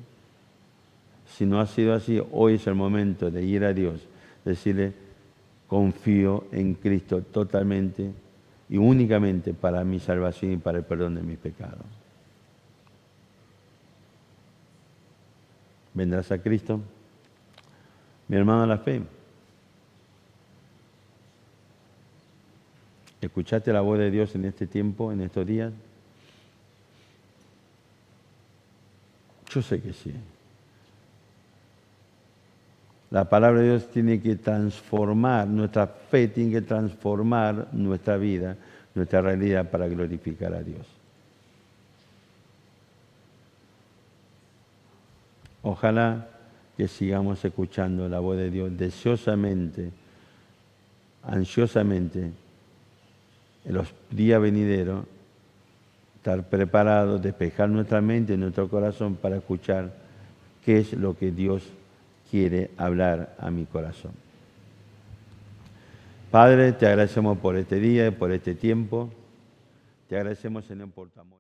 Si no ha sido así, hoy es el momento de ir a Dios, decirle, confío en Cristo totalmente y únicamente para mi salvación y para el perdón de mis pecados. ¿Vendrás a Cristo? Mi hermano en la fe, ¿escuchaste la voz de Dios en este tiempo, en estos días? Yo sé que sí. La palabra de Dios tiene que transformar, nuestra fe tiene que transformar nuestra vida, nuestra realidad para glorificar a Dios. Ojalá que sigamos escuchando la voz de Dios deseosamente, ansiosamente, en los días venideros, estar preparados, despejar nuestra mente y nuestro corazón para escuchar qué es lo que Dios quiere hablar a mi corazón. Padre, te agradecemos por este día y por este tiempo. Te agradecemos, Señor, por tu amor.